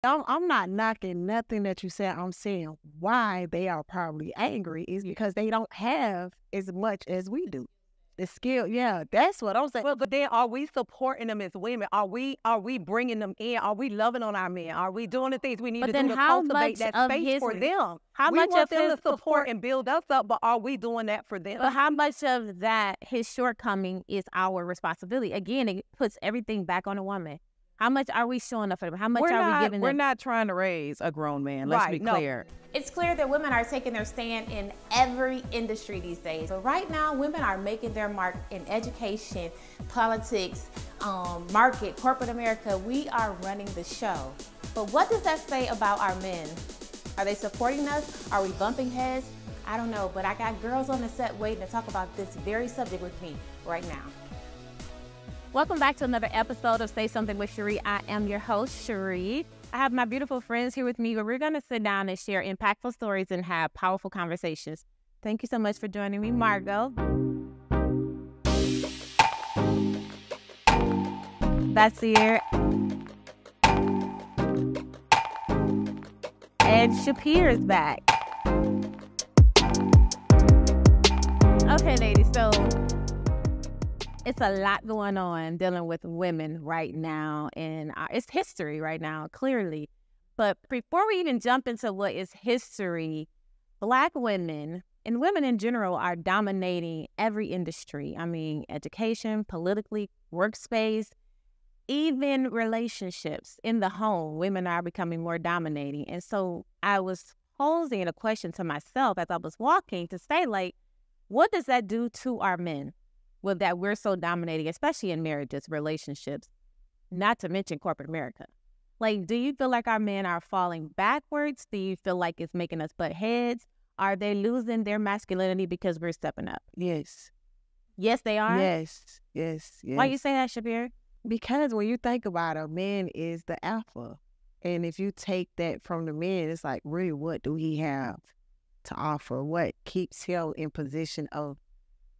I'm not knocking nothing that you said. I'm saying why they are probably angry is because they don't have as much as we do. The skill, yeah, that's what I'm saying. Well, but then are we supporting them as women? Are we bringing them in? Are we loving on our men? Are we doing the things we need to do to cultivate that space for them? How we much want of them his to support and build us up, but are we doing that for them? But how much of that, his shortcoming, is our responsibility? Again, it puts everything back on the woman. How much are we showing up for them? How much are we giving them? We're not trying to raise a grown man. Let's be clear. It's clear that women are taking their stand in every industry these days. But right now, women are making their mark in education, politics, market, corporate America. We are running the show. But what does that say about our men? Are they supporting us? Are we bumping heads? I don't know, but I got girls on the set waiting to talk about this very subject with me right now. Welcome back to another episode of Say Something with Cheré. I am your host, Cheré. I have my beautiful friends here with me, where we're going to sit down and share impactful stories and have powerful conversations. Thank you so much for joining me, Margo. Vassier. And Shupier is back. Okay, ladies, so it's a lot going on dealing with women right now, and it's history right now, clearly. But before we even jump into what is history, Black women and women in general are dominating every industry. I mean, education, politically, workspace, even relationships in the home. Women are becoming more dominating. And so I was posing a question to myself as I was walking to say, like, what does that do to our men? Well, that we're so dominating, especially in marriages, relationships, not to mention corporate America. Like, do you feel like our men are falling backwards? Do you feel like it's making us butt heads? Are they losing their masculinity because we're stepping up? Yes. Yes, they are? Yes. Why you say that, Shupier? Because when you think about it, a man is the alpha. And if you take that from the man, it's like, really, what do he have to offer? What keeps him in position of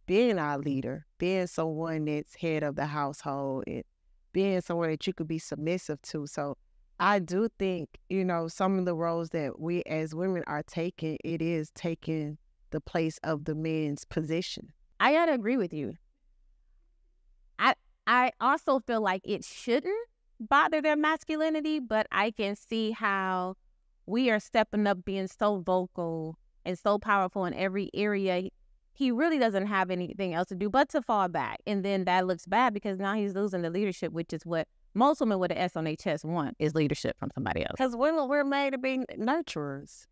being our leader, being someone that's head of the household, and being someone that you could be submissive to? So I do think, some of the roles that we as women are taking, it is taking the place of the men's position. I gotta agree with you. I also feel like it shouldn't bother their masculinity, but I can see how we are stepping up, being so vocal and so powerful in every area. He really doesn't have anything else to do but to fall back. And then that looks bad because now he's losing the leadership, which is what most women with an S on their chest want, is leadership from somebody else. Because women, we're made to be nurturers.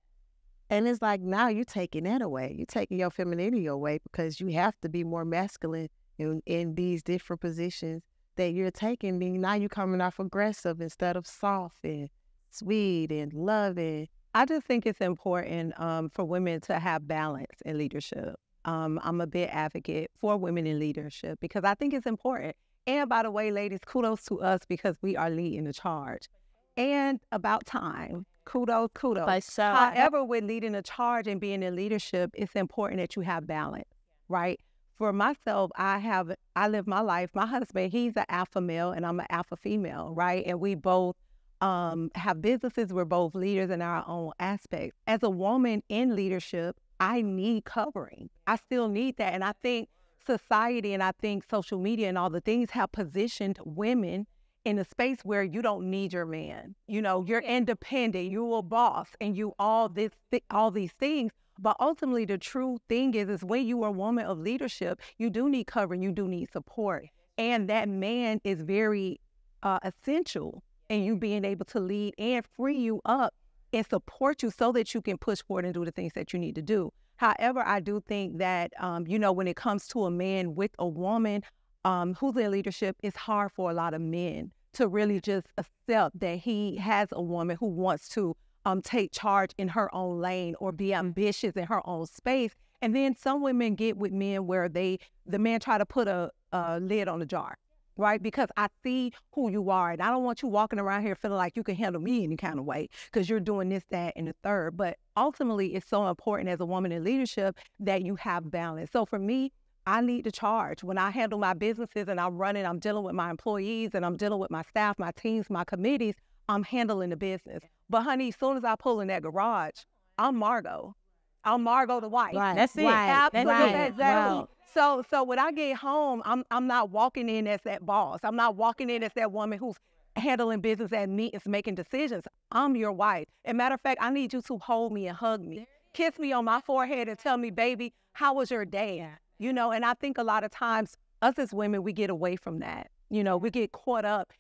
And it's like, now you're taking that away. You're taking your femininity away because you have to be more masculine in these different positions that you're taking. And now you're coming off aggressive instead of soft and sweet and loving. I just think it's important for women to have balance in leadership. I'm a big advocate for women in leadership because I think it's important. And by the way, ladies, kudos to us because we are leading the charge. And about time. Kudos. However, with leading the charge and being in leadership, it's important that you have balance, right? For myself, I live my life. My husband, he's an alpha male and I'm an alpha female, right? And we both have businesses. We're both leaders in our own aspects. As a woman in leadership, I need covering. I still need that. And I think society and I think social media and all the things have positioned women in a space where you don't need your man. You're independent, you're a boss, and you all these things. But ultimately, the true thing is when you are a woman of leadership, you do need covering, you do need support. And that man is very essential in you being able to lead and free you up and support you so that you can push forward and do the things that you need to do. However, I do think that, when it comes to a man with a woman who's in leadership, it's hard for a lot of men to really just accept that he has a woman who wants to take charge in her own lane or be ambitious in her own space. And then some women get with men where the man try to put a lid on the jar, right? Because I see who you are and I don't want you walking around here feeling like you can handle me any kind of way because you're doing this, that, and the third. But ultimately, it's so important as a woman in leadership that you have balance. So for me, I lead the charge. When I handle my businesses and I'm running, I'm dealing with my employees and I'm dealing with my staff, my teams, my committees, I'm handling the business. But honey, as soon as I pull in that garage, I'm Margo. I'm Margo the wife. Right. That's it. Right. That's right. it. Exactly. Wow. So when I get home, I'm not walking in as that boss. I'm not walking in as that woman who's handling business at meetings, making decisions. I'm your wife. As a matter of fact, I need you to hold me and hug me. Kiss me on my forehead and tell me, baby, how was your day? You know, and I think a lot of times us as women, we get away from that. You know, we get caught up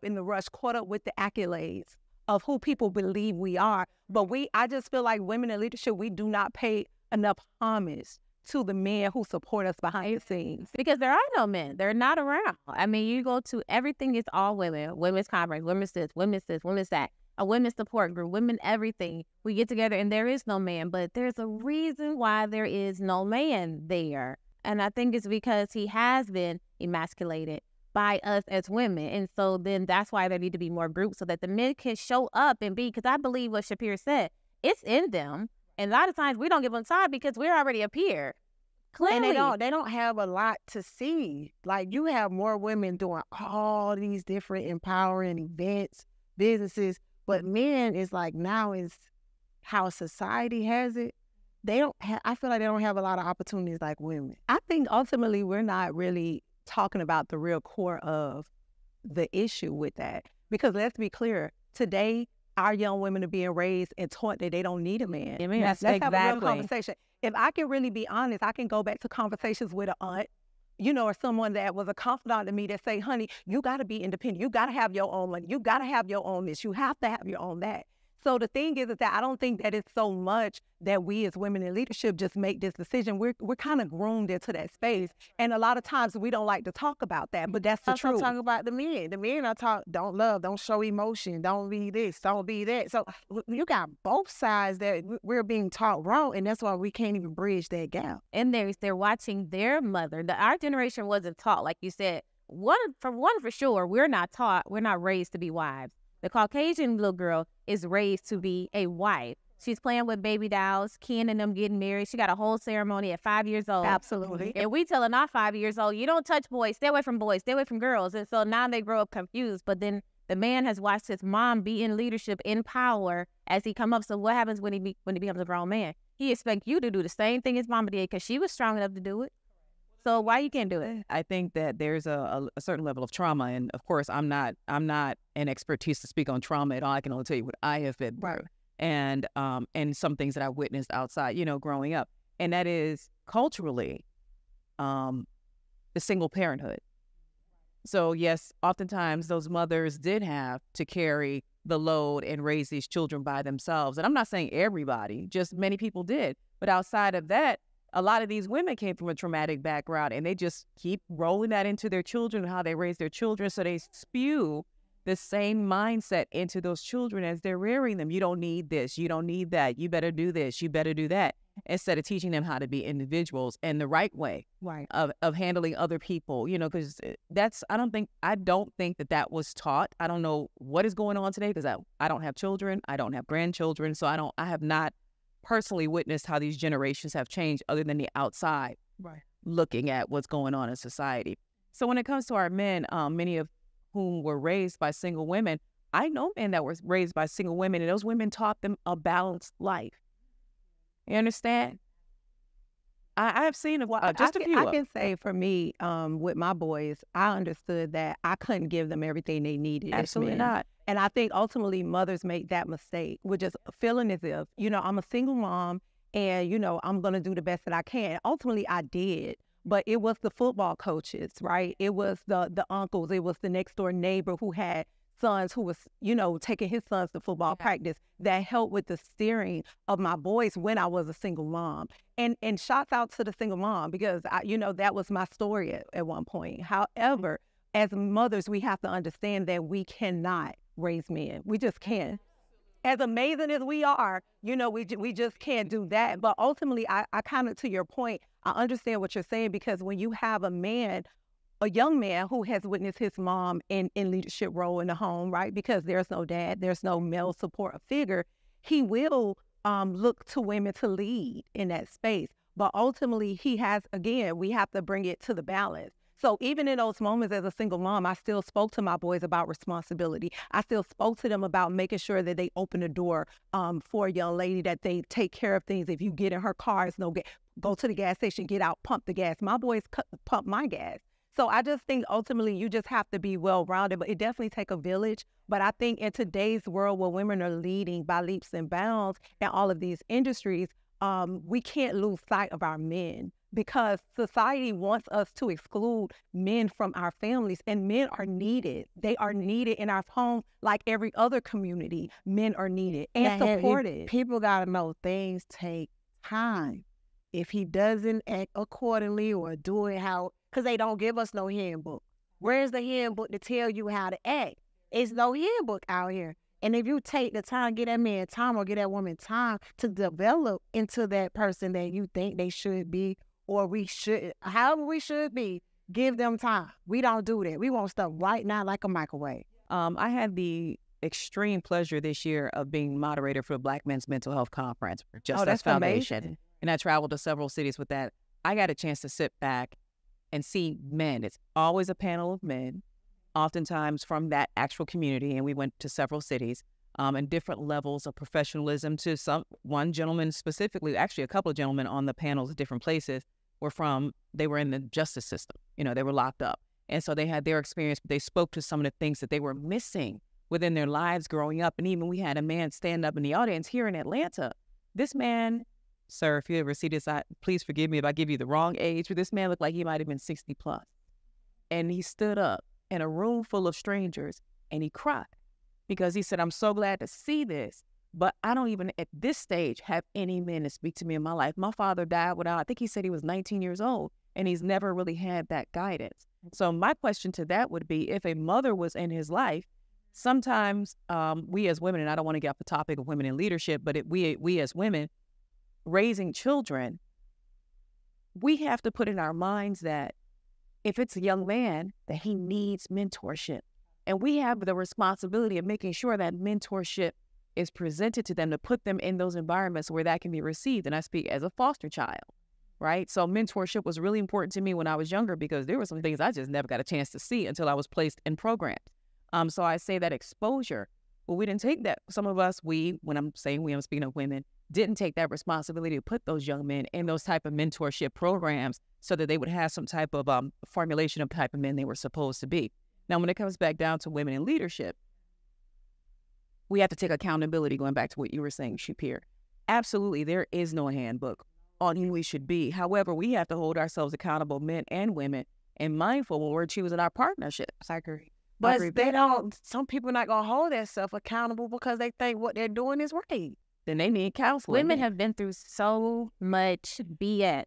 in the rush, caught up with the accolades of who people believe we are. But I just feel like women in leadership, we do not pay enough homage to the men who support us behind the scenes. Because there are no men. They're not around. I mean, you go to everything, it's all women. Women's conference, women's this, women's that. A women's support group, women everything. We get together and there is no man. But there's a reason why there is no man there. And I think it's because he has been emasculated by us as women. And so then that's why there need to be more groups so that the men can show up and be, because I believe what Shupier said, it's in them. And a lot of times we don't give them time because we're already up here. Clearly. And they don't have a lot to see. Like, you have more women doing all these different empowering events, businesses, but men is like, now is how society has it. I feel like they don't have a lot of opportunities like women. I think ultimately we're not really talking about the real core of the issue with that. Because let's be clear, today, our young women are being raised and taught that they don't need a man. Let's have a real conversation. If I can really be honest, I can go back to conversations with an aunt, you know, or someone that was a confidant to me that say, honey, you got to be independent. You got to have your own money. You got to have your own this. You have to have your own that. So the thing is that I don't think that it's so much that we as women in leadership just make this decision. We're kind of groomed into that space. And a lot of times we don't like to talk about that, but that's the truth. I'm talking about the men. The men are don't love, don't show emotion, don't be this, don't be that. So you got both sides that we're being taught wrong, and that's why we can't even bridge that gap. And they're watching their mother. Our generation wasn't taught, like you said. One for sure, we're not taught, we're not raised to be wives. The Caucasian little girl is raised to be a wife. She's playing with baby dolls, Ken and them getting married. She got a whole ceremony at 5 years old. Absolutely. And we telling our 5 years old, you don't touch boys, stay away from boys, stay away from girls. And so now they grow up confused. But then the man has watched his mom be in leadership, in power as he come up. So what happens when he becomes a grown man? He expects you to do the same thing his mama did because she was strong enough to do it. So why you can't do it? I think that there's a certain level of trauma, and of course, I'm not an expertise to speak on trauma at all. I can only tell you what I have been through, and some things that I witnessed outside, you know, growing up, and that is culturally, the single parenthood. So yes, oftentimes those mothers did have to carry the load and raise these children by themselves, and I'm not saying everybody, just many people did, but outside of that, a lot of these women came from a traumatic background and they just keep rolling that into their children and how they raise their children. So they spew the same mindset into those children as they're rearing them. You don't need this. You don't need that. You better do this. You better do that. Instead of teaching them how to be individuals and the right way of handling other people, you know, because I don't think that was taught. I don't know what is going on today because I don't have children. I don't have grandchildren. So I have not personally witnessed how these generations have changed other than the outside looking at what's going on in society. So when it comes to our men, many of whom were raised by single women, I know men that were raised by single women, and those women taught them a balanced life. You understand? I have seen just a few. I can say for me, with my boys, I understood that I couldn't give them everything they needed. Absolutely not. And I think ultimately mothers make that mistake with just feeling as if, you know, I'm a single mom and, you know, I'm going to do the best that I can. Ultimately, I did. But it was the football coaches, right? It was the uncles. It was the next door neighbor who had sons who was, you know, taking his sons to football practice that helped with the steering of my boys when I was a single mom. And shouts out to the single mom because, that was my story at one point. However, as mothers, we have to understand that we cannot raise men. We just can't. As amazing as we are, you know, we just can't do that. But ultimately, I kind of, to your point, I understand what you're saying because when you have a young man who has witnessed his mom in leadership role in the home, right? Because there's no dad, there's no male support figure, he will look to women to lead in that space. But ultimately, we have to bring it to the balance. So even in those moments as a single mom, I still spoke to my boys about responsibility. I still spoke to them about making sure that they open the door for a young lady, that they take care of things. If you get in her car, it's no go to the gas station, get out, pump the gas. My boys pump my gas. So I just think ultimately you just have to be well-rounded, but it definitely take a village. But I think in today's world where women are leading by leaps and bounds in all of these industries, we can't lose sight of our men, because society wants us to exclude men from our families, and men are needed. They are needed in our home like every other community. Men are needed and supported. People got to know things take time. If he doesn't act accordingly or do it how, because they don't give us no handbook. Where's the handbook to tell you how to act? It's no handbook out here. And if you take the time, get that man time or get that woman time to develop into that person that you think they should be, or we should, however we should be, give them time. We don't do that. We want stuff right now like a microwave. I had the extreme pleasure this year of being moderator for the Black Men's Mental Health Conference for Justice Foundation. Amazing. And I traveled to several cities with that. I got a chance to sit back and see men. It's always a panel of men, oftentimes from that actual community. And we went to several cities and different levels of professionalism. To one gentleman specifically, actually a couple of gentlemen on the panels at different places they were in the justice system. They were locked up. And so they had their experience, but they spoke to some of the things that they were missing within their lives growing up. And even we had a man stand up in the audience here in Atlanta. This man, sir, if you ever see this, please forgive me if I give you the wrong age, but this man looked like he might have been 60 plus. And he stood up in a room full of strangers and he cried because he said, I'm so glad to see this, but I don't even at this stage have any men to speak to me in my life. My father died I think he said he was 19 years old, and he's never really had that guidance. So my question to that would be, if a mother was in his life, sometimes we as women, and I don't want to get off the topic of women in leadership, but we as women raising children, we have to put in our minds that if it's a young man, that he needs mentorship. And we have the responsibility of making sure that mentorship is presented to them, to put them in those environments where that can be received. And I speak as a foster child, right? So mentorship was really important to me when I was younger, because there were some things I just never got a chance to see until I was placed in programs. So I say that exposure, well, we didn't take that. Some of us, when I'm saying I'm speaking of women, didn't take that responsibility to put those young men in those type of mentorship programs so that they would have some type of formulation of type of men they were supposed to be. Now, when it comes back down to women in leadership, we have to take accountability, going back to what you were saying, Shupier. Absolutely, there is no handbook on who we should be. However, we have to hold ourselves accountable, men and women, and mindful when we're choosing our partnerships. I agree. But they don't, some people not going to hold themselves accountable because they think what they're doing is right. Then they need counseling. Women have been through so much BS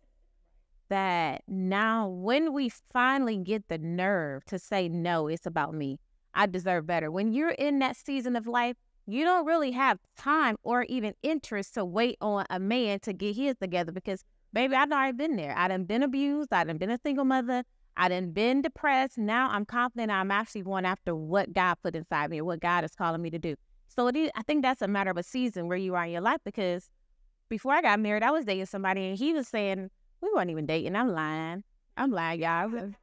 that now when we finally get the nerve to say, no, it's about me, I deserve better. When you're in that season of life, you don't really have time or even interest to wait on a man to get his together, because, baby, I've already been there. I done been abused. I done been a single mother. I done been depressed. Now I'm confident I'm actually going after what God put inside me or what God is calling me to do. So I think that's a matter of a season where you are in your life, because before I got married, I was dating somebody and he was saying, we weren't even dating. I'm lying, y'all. Let's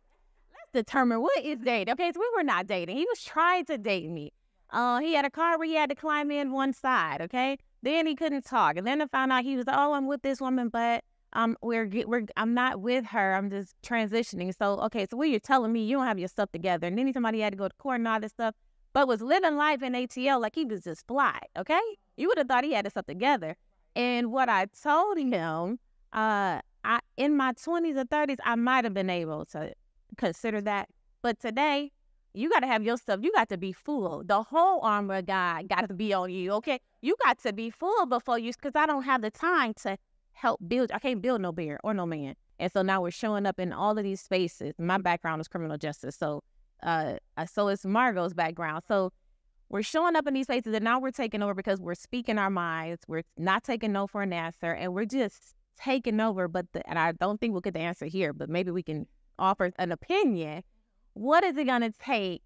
determine what is dating. Okay, so we were not dating. He was trying to date me. He had a car where he had to climb in one side, okay? Then he couldn't talk. And then I found out he was, I'm with this woman, but I'm not with her. I'm just transitioning. So, okay, so what you're telling me, you don't have your stuff together. And then somebody had to go to court and all this stuff, but was living life in ATL like he was just fly, okay? You would have thought he had his stuff together. And what I told him, in my 20s or 30s, I might have been able to consider that. But today, you got to have your stuff. You got to be full. The whole armor of God got to be on you, okay? You got to be full before you, because I don't have the time to help build. I can't build no bear or no man. And so now we're showing up in all of these spaces. My background is criminal justice. So it's Margo's background. So we're showing up in these spaces, and now we're taking over because we're speaking our minds. We're not taking no for an answer, and we're just taking over. And I don't think we'll get the answer here, but maybe we can offer an opinion. What is it going to take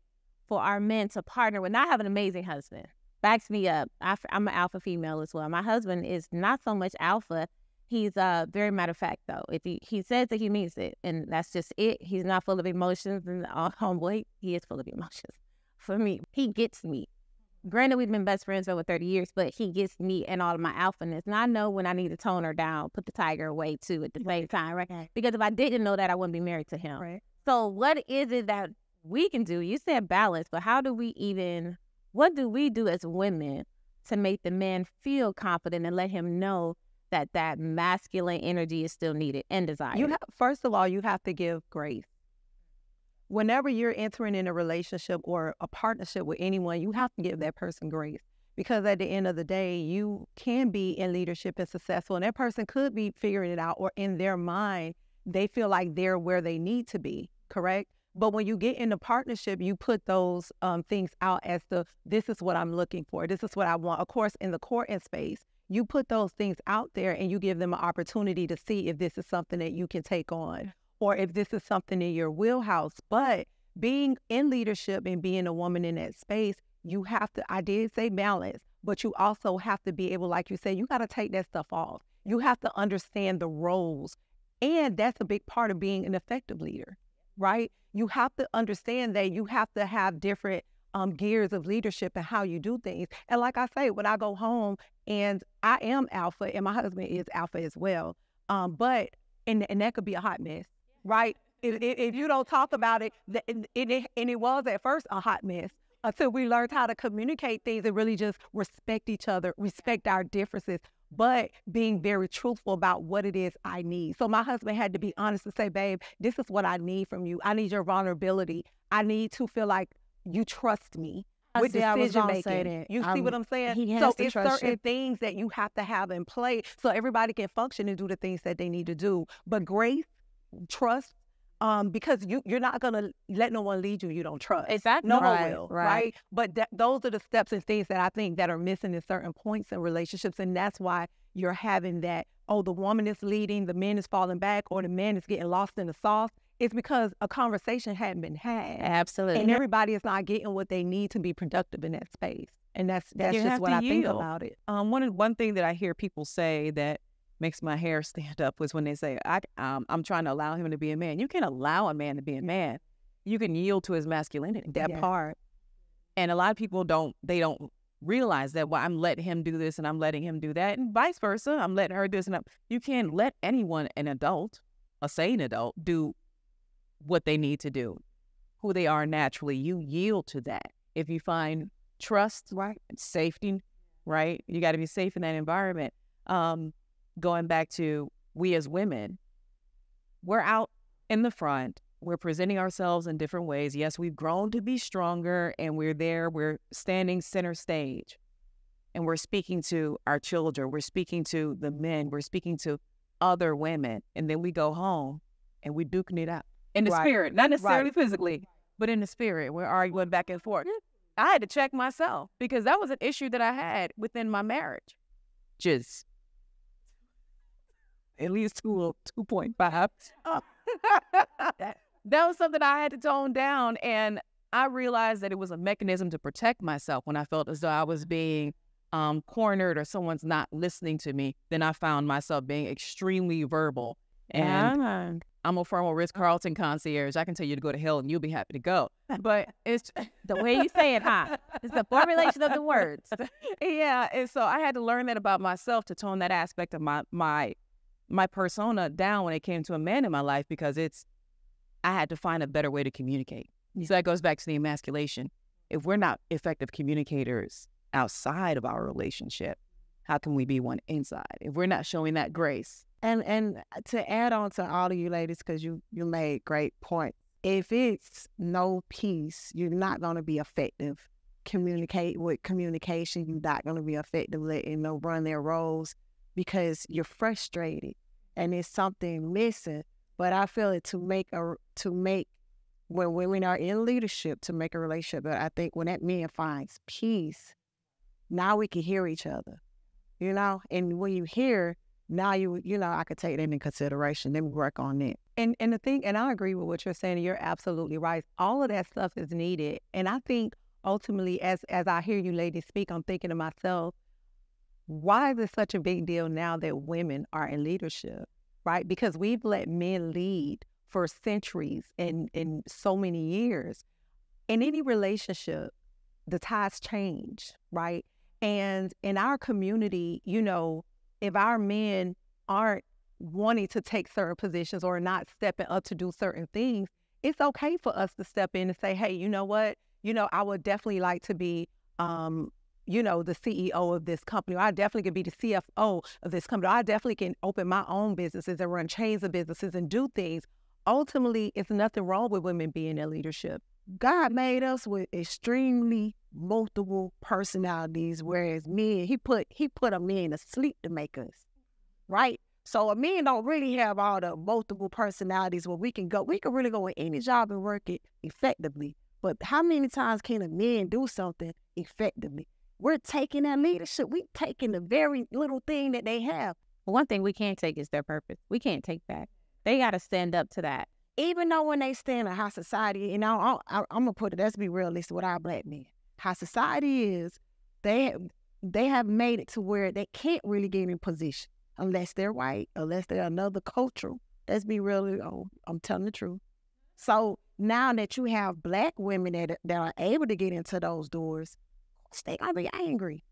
for our men to partner with? I have an amazing husband. Backs me up. I'm an alpha female as well. My husband is not so much alpha. He's very matter of fact though. If he says that, he means it, and that's just it. He's not full of emotions, and homeboy, he is full of emotions. For me, he gets me. Granted, we've been best friends for over 30 years, but he gets me and all of my alphaness. And I know when I need to tone her down, put the tiger away too at the same time, right? Because if I didn't know that, I wouldn't be married to him. Right. So what is it that we can do? You said balance, but what do we do as women to make the man feel confident and let him know that masculine energy is still needed and desired? First of all, you have to give grace. Whenever you're entering in a relationship or a partnership with anyone, you have to give that person grace, because at the end of the day, you can be in leadership and successful, and that person could be figuring it out, or in their mind, they feel like they're where they need to be, correct? But when you get in a partnership, you put those things out as this is what I'm looking for. This is what I want. Of course, in the courting space, you put those things out there and you give them an opportunity to see if this is something that you can take on, or if this is something in your wheelhouse. But being in leadership and being a woman in that space, you have to, I did say balance, but you also have to be able, like you said, you got to take that stuff off. You have to understand the roles. And that's a big part of being an effective leader, right? You have to understand that you have to have different gears of leadership and how you do things. And like I say, when I go home and I am alpha and my husband is alpha as well, and that could be a hot mess. Right? If you don't talk about it, and it was at first a hot mess until we learned how to communicate things and really just respect each other, respect our differences, but being very truthful about what it is I need. So my husband had to be honest and say, babe, this is what I need from you. I need your vulnerability. I need to feel like you trust me with decision making. You see what I'm saying? So it's certain things that you have to have in play so everybody can function and do the things that they need to do. But grace, trust, because you're not going to let no one lead you don't trust. Exactly. No one will, right? But those are the steps and things that I think that are missing in certain points in relationships, and that's why you're having that, the woman is leading, the man is falling back, or the man is getting lost in the sauce. It's because a conversation hadn't been had. Absolutely. And everybody is not getting what they need to be productive in that space. And that's just what I think about it. One thing that I hear people say that makes my hair stand up was when they say, I'm trying to allow him to be a man. You can't allow a man to be a man. You can yield to his masculinity. That part. And a lot of people don't realize that, well, I'm letting him do this and I'm letting him do that, and vice versa. I'm letting her do this. You can't let anyone, an adult, a sane adult, do what they need to do, who they are naturally. You yield to that. If you find trust, right, and safety, right, you got to be safe in that environment. Going back to we as women, we're out in the front. We're presenting ourselves in different ways. Yes, we've grown to be stronger, and we're standing center stage, and we're speaking to our children. We're speaking to the men. We're speaking to other women. And then we go home and we duking it out in the spirit, not necessarily physically, but in the spirit. We're arguing back and forth. I had to check myself because that was an issue that I had within my marriage. Just at least 2.5. That was something I had to tone down, and I realized that it was a mechanism to protect myself when I felt as though I was being cornered or someone's not listening to me. Then I found myself being extremely verbal. And I'm a former Ritz-Carlton concierge. I can tell you to go to hell and you'll be happy to go. But it's the way you say it, huh? It's the formulation of the words. Yeah, and so I had to learn that about myself to tone that aspect of my persona down when it came to a man in my life, because I had to find a better way to communicate. So that goes back to the emasculation. If we're not effective communicators outside of our relationship, how can we be one inside? If we're not showing that grace. And to add on to all of you ladies, because you made great points. If it's no peace, you're not going to be effective. Communication, you're not going to be effective letting them run their roles because you're frustrated and there's something missing. But I feel it to make when women are in leadership, to make a relationship. But I think when that man finds peace, now we can hear each other, and when you hear, now I could take that into consideration. Then we work on it. And the thing, and I agree with what you're saying. You're absolutely right. All of that stuff is needed. And I think ultimately, as I hear you ladies speak, I'm thinking to myself, why is it such a big deal now that women are in leadership, right? Because we've let men lead for centuries and so many years. In any relationship, the ties change, right? And in our community, you know, if our men aren't wanting to take certain positions or not stepping up to do certain things, it's okay for us to step in and say, hey, you know what? You know, I would definitely like to be, you know, the CEO of this company. Or I definitely could be the CFO of this company. Or I definitely can open my own businesses and run chains of businesses and do things. Ultimately, it's nothing wrong with women being in leadership. God made us with extremely multiple personalities, whereas men, he put a man to sleep to make us, right? So a man don't really have all the multiple personalities where we can really go in any job and work it effectively. But how many times can a man do something effectively? We're taking that leadership. We're taking the very little thing that they have. One thing we can't take is their purpose. We can't take that. They got to stand up to that. Even though when they stand in how society, you know, I'm going to put it, let's be realistic with our black men. How society is, they have made it to where they can't really get in position unless they're white, unless they're another cultural. Let's be real, I'm telling the truth. So now that you have black women that are able to get into those doors, they're going to be angry.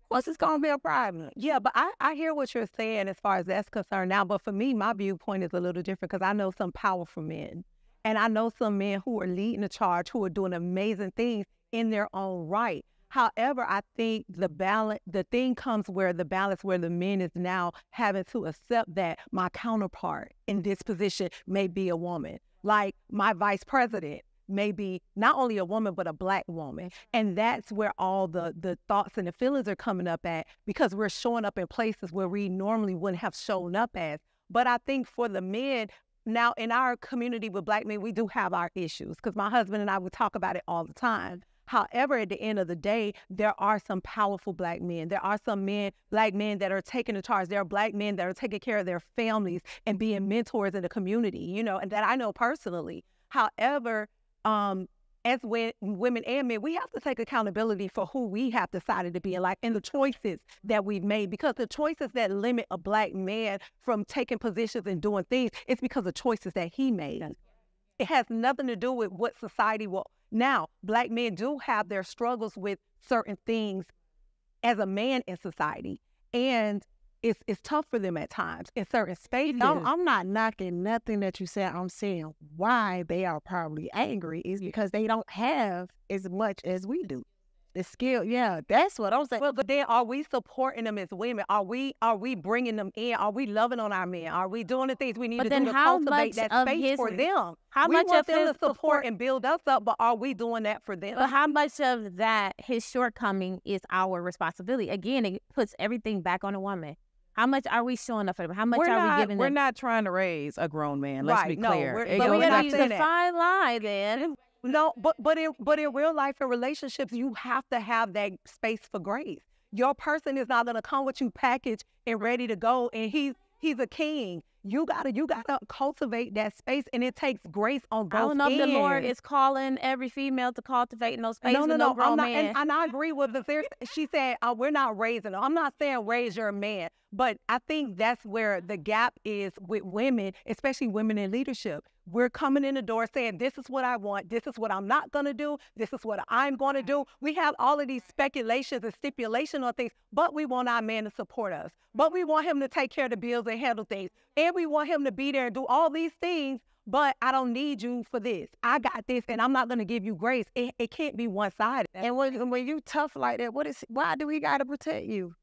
Of course, it's going to be a problem. Yeah, but I hear what you're saying as far as that's concerned now. But for me, my viewpoint is a little different because I know some powerful men. And I know some men who are leading the charge, who are doing amazing things in their own right. However, I think the thing comes where the balance, where the men is now having to accept that my counterpart in this position may be a woman. Like my vice president may be not only a woman, but a black woman. And that's where all the thoughts and the feelings are coming up at, because we're showing up in places where we normally wouldn't have shown up as. But I think for the men, now in our community with black men, we do have our issues, because my husband and I would talk about it all the time. However, at the end of the day, there are some powerful black men. There are some black men that are taking the charge. There are black men that are taking care of their families and being mentors in the community, you know, and that I know personally. However, as women and men, we have to take accountability for who we have decided to be in life and the choices that we've made, because the choices that limit a black man from taking positions and doing things, it's because of choices that he made. It has nothing to do with what society will. Now, black men do have their struggles with certain things as a man in society, and it's tough for them at times in certain spaces. No, I'm not knocking nothing that you said. I'm saying why they are probably angry is because they don't have as much as we do. The skill, yeah, that's what I'm saying. Well, but then are we supporting them as women? Are we bringing them in? Are we loving on our men? Are we doing the things we need to do to cultivate that space for them? How much want of them his to support and build us up, but are we doing that for them? But how much of that, his shortcoming, is our responsibility? Again, it puts everything back on a woman. How much are we showing up for them? How much are we giving them? We're not trying to raise a grown man. Let's be clear. But we got to use a fine line then. No, but in real life and relationships, you have to have that space for grace. Your person is not gonna come with you packaged and ready to go, and he's a king. You gotta cultivate that space, and it takes grace on both ends. I don't know if the Lord is calling every female to cultivate in those spaces. No, grown man. And I agree with the. She said we're not raising them. I'm not saying raise your man, but I think that's where the gap is with women, especially women in leadership. We're coming in the door saying, this is what I want. This is what I'm not going to do. This is what I'm going to do. We have all of these speculations and stipulations on things, but we want our man to support us. But we want him to take care of the bills and handle things. And we want him to be there and do all these things, but I don't need you for this. I got this, and I'm not going to give you grace. It can't be one-sided. And when you tough like that, why do we got to protect you?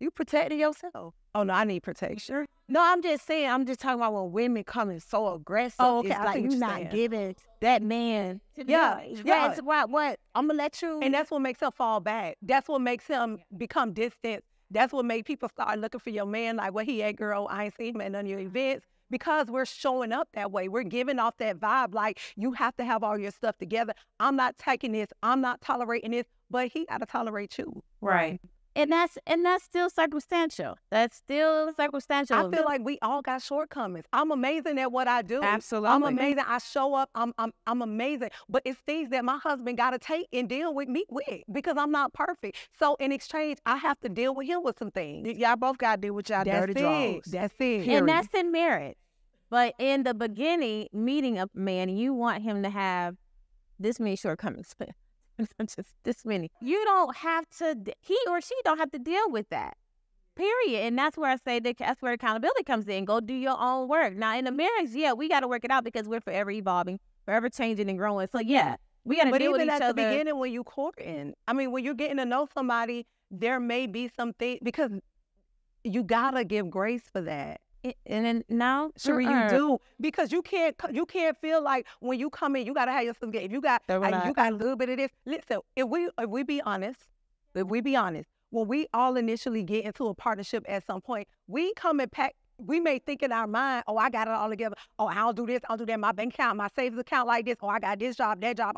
You protecting yourself. Oh, no, I need protection. No, I'm just talking about when women coming so aggressive. Oh, okay. It's like you're not giving that man. Yeah. That's what I'm going to let you. And that's what makes him fall back. That's what makes him become distant. That's what makes people start looking for your man, like, where he at, girl? I ain't seen him at none of your events. Because we're showing up that way. We're giving off that vibe, like, you have to have all your stuff together. I'm not taking this. I'm not tolerating this. But he got to tolerate you. Right. And that's still circumstantial. That's still circumstantial. I feel like we all got shortcomings. I'm amazing at what I do. Absolutely. I'm amazing. I show up. I'm amazing. But it's things that my husband got to take and deal with me with because I'm not perfect. So in exchange, I have to deal with him with some things. Y'all both got to deal with y'all dirty draws. That's it. And that's in marriage. But in the beginning, meeting a man, you want him to have this many shortcomings. Just this many. You don't have to, he or she don't have to deal with that. Period. And that's where I say that's where accountability comes in. Go do your own work. Now, in a marriage, yeah, we got to work it out because we're forever evolving, forever changing and growing. So, yeah, we got to deal with each other. But even at the beginning when you courting, I mean, when you're getting to know somebody, there may be some things, because you got to give grace for that. And then now, sure you do, because you can't feel like when you come in, you gotta have your stuff. If you got you got a little bit of this. Listen, if we be honest, when we all initially get into a partnership at some point, we come and pack. We may think in our mind, oh, I got it all together. Oh, I'll do this, I'll do that. My bank account, my savings account like this. Oh, I got this job, that job.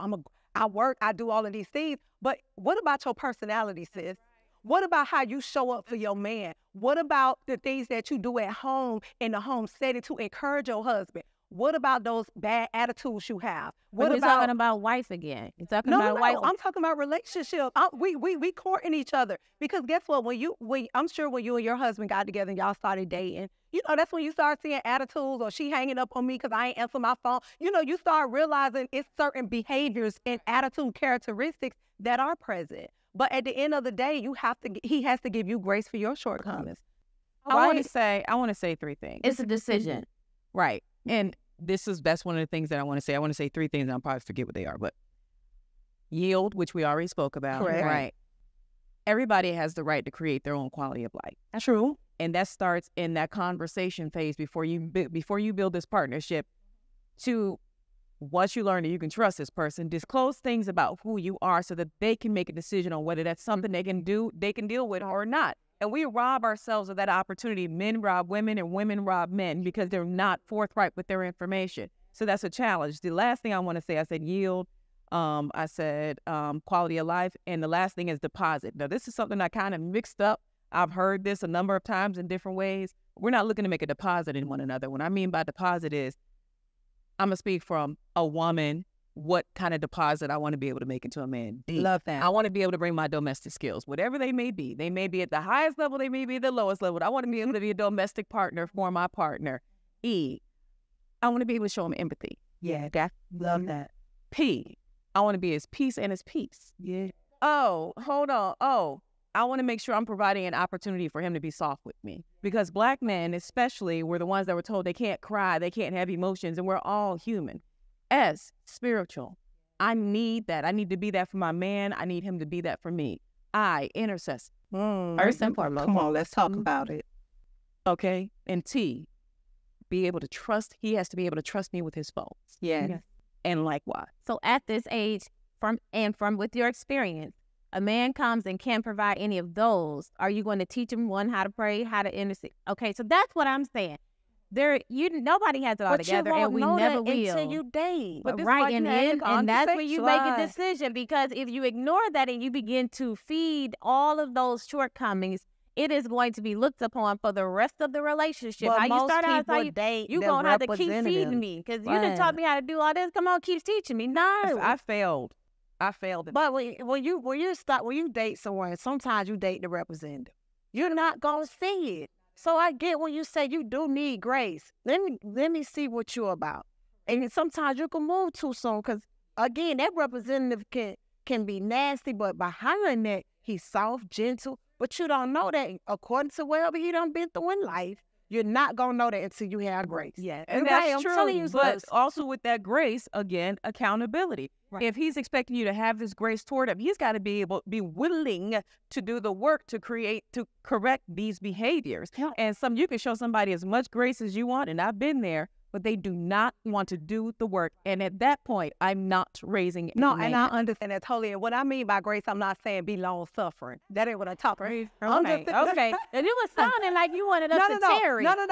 I work, I do all of these things. But what about your personality, sis? What about how you show up for your man? What about the things that you do at home in the home setting to encourage your husband? What about those bad attitudes you have? What about talking about wife again? You're talking about wife. I'm talking about relationship. We courting each other because guess what? I'm sure when you and your husband got together and y'all started dating, that's when you start seeing attitudes or she hanging up on me because I ain't answer my phone. You start realizing it's certain behaviors and attitude characteristics that are present. But at the end of the day, he has to give you grace for your shortcomings. I want to say three things. It's a decision. Right. And that's one of the things that I want to say. I want to say three things and I'll probably forget what they are, but yield, which we already spoke about. Correct. Right. Everybody has the right to create their own quality of life. That's true. And that starts in that conversation phase before you build this partnership to once you learn that you can trust this person, disclose things about who you are so that they can make a decision on whether that's something they can deal with or not. And we rob ourselves of that opportunity. Men rob women and women rob men because they're not forthright with their information. So that's a challenge. The last thing I want to say, I said yield. I said quality of life. And the last thing is deposit. Now, this is something I kind of mixed up. I've heard this a number of times in different ways. We're not looking to make a deposit in one another. What I mean by deposit is I'm going to speak from a woman, what kind of deposit I want to be able to make into a man. Love that. I want to be able to bring my domestic skills, whatever they may be. They may be at the highest level, they may be at the lowest level. I want to be able to be a domestic partner for my partner. E, I want to be able to show him empathy. Yeah, love that. P, I want to be his peace and his peace. Yeah. Oh, hold on. Oh, I want to make sure I'm providing an opportunity for him to be soft with me. Because Black men, especially, were the ones that were told they can't cry, they can't have emotions, and we're all human. S, spiritual. I need that. I need to be that for my man. I need him to be that for me. I, intercessor. First and foremost. Come on, let's talk about it. Okay. And T, be able to trust. He has to be able to trust me with his faults. Yeah. And likewise. So at this age, from with your experience, a man comes and can't provide any of those. Are you going to teach him, one, how to pray, how to intercede? Okay, so that's what I'm saying. Nobody has it all together, and we never will. Until you date. But right, and that's where you make a decision, because if you ignore that and you begin to feed all of those shortcomings, it is going to be looked upon for the rest of the relationship. But how you start out, how you're going to have to keep feeding me because you done taught me how to do all this. Come on, keep teaching me. No, I failed. But when you date someone, sometimes you date the representative. You're not gonna see it. So I get when you say you do need grace. Let me see what you're about. And sometimes you can move too soon because again, that representative can be nasty, but behind that he's soft, gentle. But you don't know that according to whatever he done been through in life. You're not going to know that until you have grace. Yeah, and that's true. But also with that grace, again, accountability. Right. If he's expecting you to have this grace toward him, he's got to be willing to do the work to correct these behaviors. Yeah. And you can show somebody as much grace as you want, and I've been there, but they do not want to do the work. And at that point, I'm not raising it. No, and I understand that totally. And what I mean by grace, I'm not saying be long-suffering. That ain't what I'm talking about. Okay. And it was sounding like you wanted us to tarry. No. I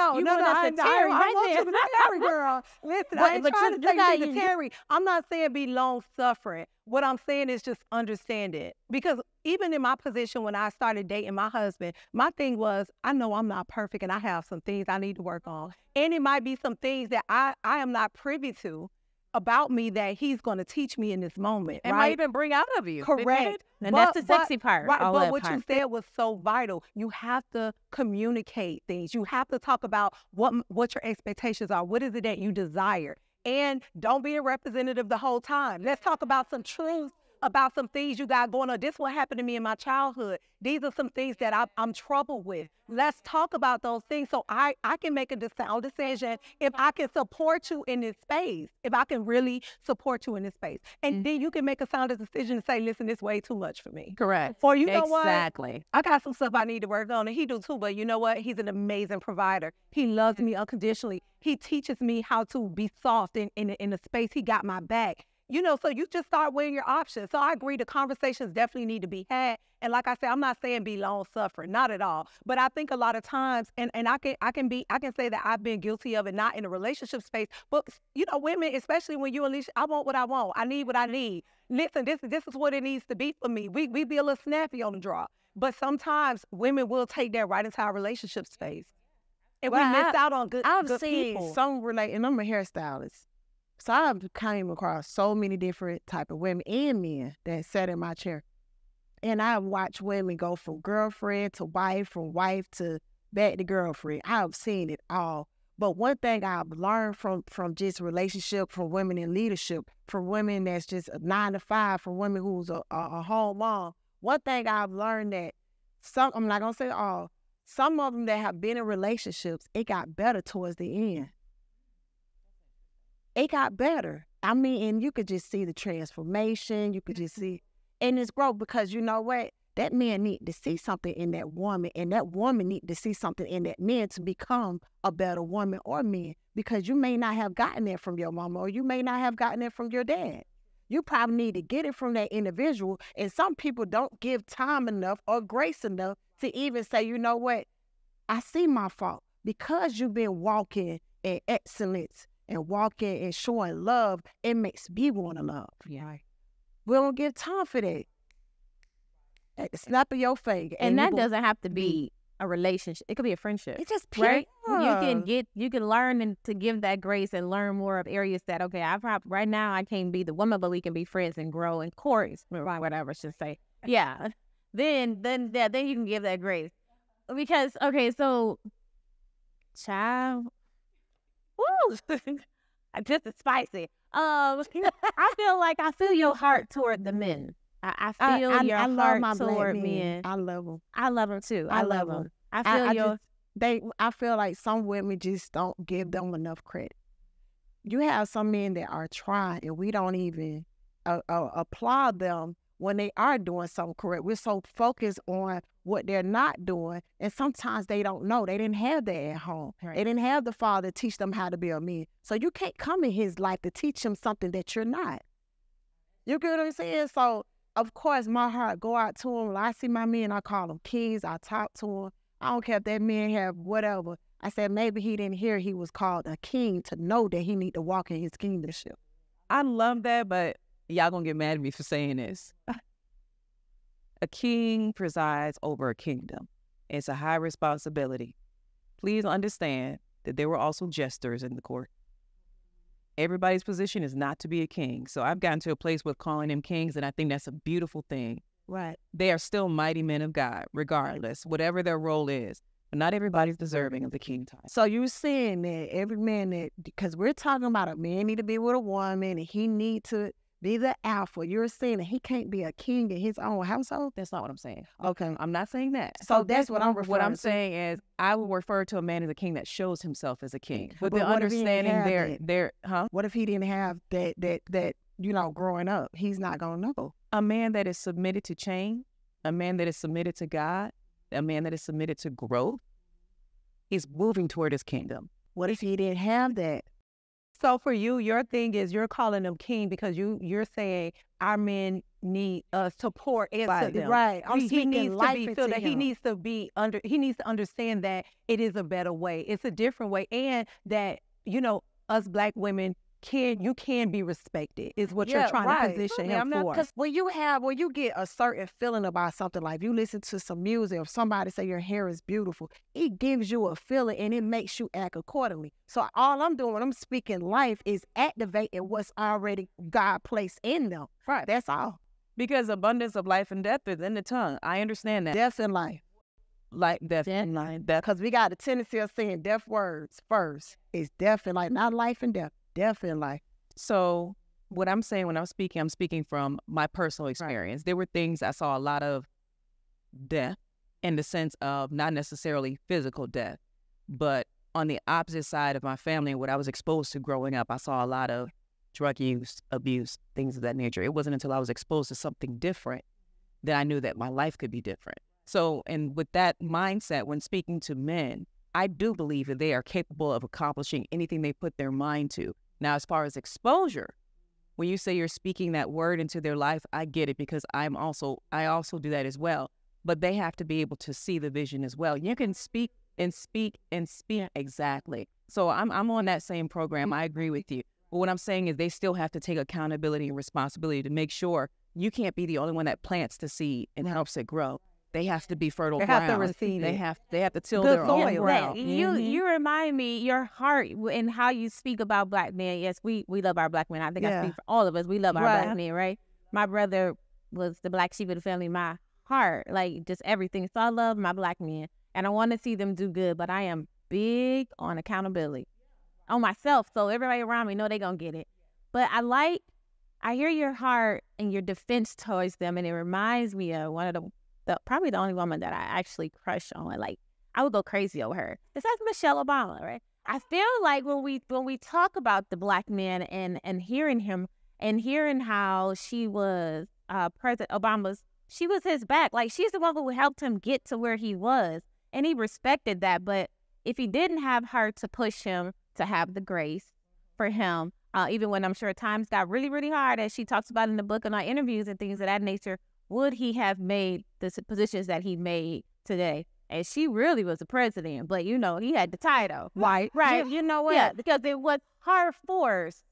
want you to tarry, girl. Listen, I ain't trying to take you to tarry. I'm not saying be long-suffering. What I'm saying is just understand it. Because even in my position when I started dating my husband, my thing was, I know I'm not perfect and I have some things I need to work on. And it might be some things that I am not privy to about me that he's going to teach me in this moment. And right? might even bring out of you. Correct. And that's the sexy part. Right, all but that what part. you said was so vital. You have to communicate things. You have to talk about what your expectations are. What is it that you desire? And don't be a representative the whole time. Let's talk about some truths about some things you got going on. This is what happened to me in my childhood. These are some things that I'm troubled with. Let's talk about those things so I can make a sound decision if I can support you in this space, if I can really support you in this space. And then you can make a sound decision and say, listen, this is way too much for me. Correct. Or you know what? Exactly. I got some stuff I need to work on, and he do too, but you know what? He's an amazing provider. He loves me unconditionally. He teaches me how to be soft in the space. He got my back. You know, so you just start weighing your options. So I agree, the conversations definitely need to be had. And like I said, I'm not saying be long suffering, not at all. But I think a lot of times, and I can say that I've been guilty of it, not in a relationship space, but you know, women, especially when you unleash, I want what I want, I need what I need. Listen, this is what it needs to be for me. We be a little snappy on the draw, but sometimes women will take that right into our relationship space, and we miss out on good. I've good seen people. some relate, and I'm a hairstylist. So I've came across so many different type of women and men that sat in my chair. And I've watched women go from girlfriend to wife, from wife to back to girlfriend. I've seen it all. But one thing I've learned from just relationship, from women in leadership, from women that's just a 9 to 5, from women who's a home mom, one thing I've learned that some, I'm not going to say all, some of them that have been in relationships, it got better towards the end. It got better. I mean, and you could just see the transformation. You could just see, and it's growth, because you know what? That man need to see something in that woman, and that woman need to see something in that man to become a better woman or man, because you may not have gotten that from your mama, or you may not have gotten it from your dad. You probably need to get it from that individual, and some people don't give time enough or grace enough to even say, you know what? I see my fault. Because you've been walking in excellence and walking and showing love, it makes me want to love. Yeah. We don't give time for that. At the snap of your finger. And that doesn't have to be a relationship. It could be a friendship. It's just pure. Right? You can learn and to give that grace and learn more of areas that, okay, right now I can't be the woman, but we can be friends and grow and court, whatever I should say. Yeah. Then you can give that grace. Because, okay, so, child, woo, just as spicy. I feel your heart toward the men. I feel your heart toward men. I love them. I love them too. I love them. I feel like some women just don't give them enough credit. You have some men that are trying, and we don't even applaud them when they are doing something correct. We're so focused on what they're not doing, and sometimes they don't know. They didn't have that at home. Right. They didn't have the father teach them how to be a man. So you can't come in his life to teach him something that you're not. You get what I'm saying? So, of course, my heart go out to him. When I see my men, I call them kings. I talk to him. I don't care if that man have whatever. I said maybe he didn't hear he was called a king to know that he need to walk in his kingdomship. I love that, but y'all gonna get mad at me for saying this. A king presides over a kingdom. It's a high responsibility. Please understand that there were also jesters in the court. Everybody's position is not to be a king. So I've gotten to a place with calling them kings, and I think that's a beautiful thing. Right. They are still mighty men of God, regardless, whatever their role is. But not everybody's deserving of the king title. So you're saying that every man that, because we're talking about a man need to be with a woman, and he need to be the alpha. You're saying that he can't be a king in his own household? That's not what I'm saying. Okay. I'm not saying that. So that's what I'm referring to. What I'm saying is I would refer to a man as a king that shows himself as a king. But the what if he didn't understanding have What if he didn't have that growing up? He's not going to know. A man that is submitted to change, a man that is submitted to God, a man that is submitted to growth, he's moving toward his kingdom. What if he didn't have that? So for you, your thing is you're calling them king because you're saying our men need us to pour into them. Right. He needs to be filled. He needs to be He needs to understand that it is a better way. It's a different way, and that us Black women you can be respected is what you're trying to position him for. Because when you get a certain feeling about something, like you listen to some music or somebody say your hair is beautiful, it gives you a feeling and it makes you act accordingly. So all I'm doing when I'm speaking life is activating what's already God placed in them. Right. That's all. Because abundance of life and death is in the tongue. I understand that. Death and life. Like death and life. Because we got the tendency of saying death words first. It's death and life, not life and death. Death and life. So what I'm saying when I'm speaking from my personal experience. Right. There were things I saw a lot of death in the sense of not necessarily physical death, but on the opposite side of my family and what I was exposed to growing up, I saw a lot of drug use, abuse, things of that nature. It wasn't until I was exposed to something different that I knew that my life could be different. So, and with that mindset, when speaking to men, I do believe that they are capable of accomplishing anything they put their mind to. Now, as far as exposure, when you say you're speaking that word into their life, I get it, because I also do that as well. But they have to be able to see the vision as well. You can speak and speak and speak. Exactly. So I'm on that same program. I agree with you. But what I'm saying is they still have to take accountability and responsibility to make sure you can't be the only one that plants the seed and helps it grow. They have to be fertile ground. They have to receive it. They have to till good their soil. own ground. You remind me, your heart and how you speak about Black men. Yes, we love our Black men. I think I speak for all of us. We love our Black men, right? My brother was the black sheep of the family. My heart, like just everything. So I love my Black men, and I want to see them do good. But I am big on accountability on myself, so everybody around me know they gonna get it. But I hear your heart and your defense towards them, and it reminds me of one of probably the only woman that I actually crush on. Like, I would go crazy over her. It's like Michelle Obama, right? I feel like when we talk about the Black man and hearing him and hearing how she was President Obama's, she was his back. Like, she's the one who helped him get to where he was, and he respected that. But if he didn't have her to push him to have the grace for him, even when I'm sure times got really, really hard, as she talks about in the book and our interviews and things of that nature, would he have made the positions that he made today? And she really was the president, but he had the title. Right. You know what? Yeah, because it was her force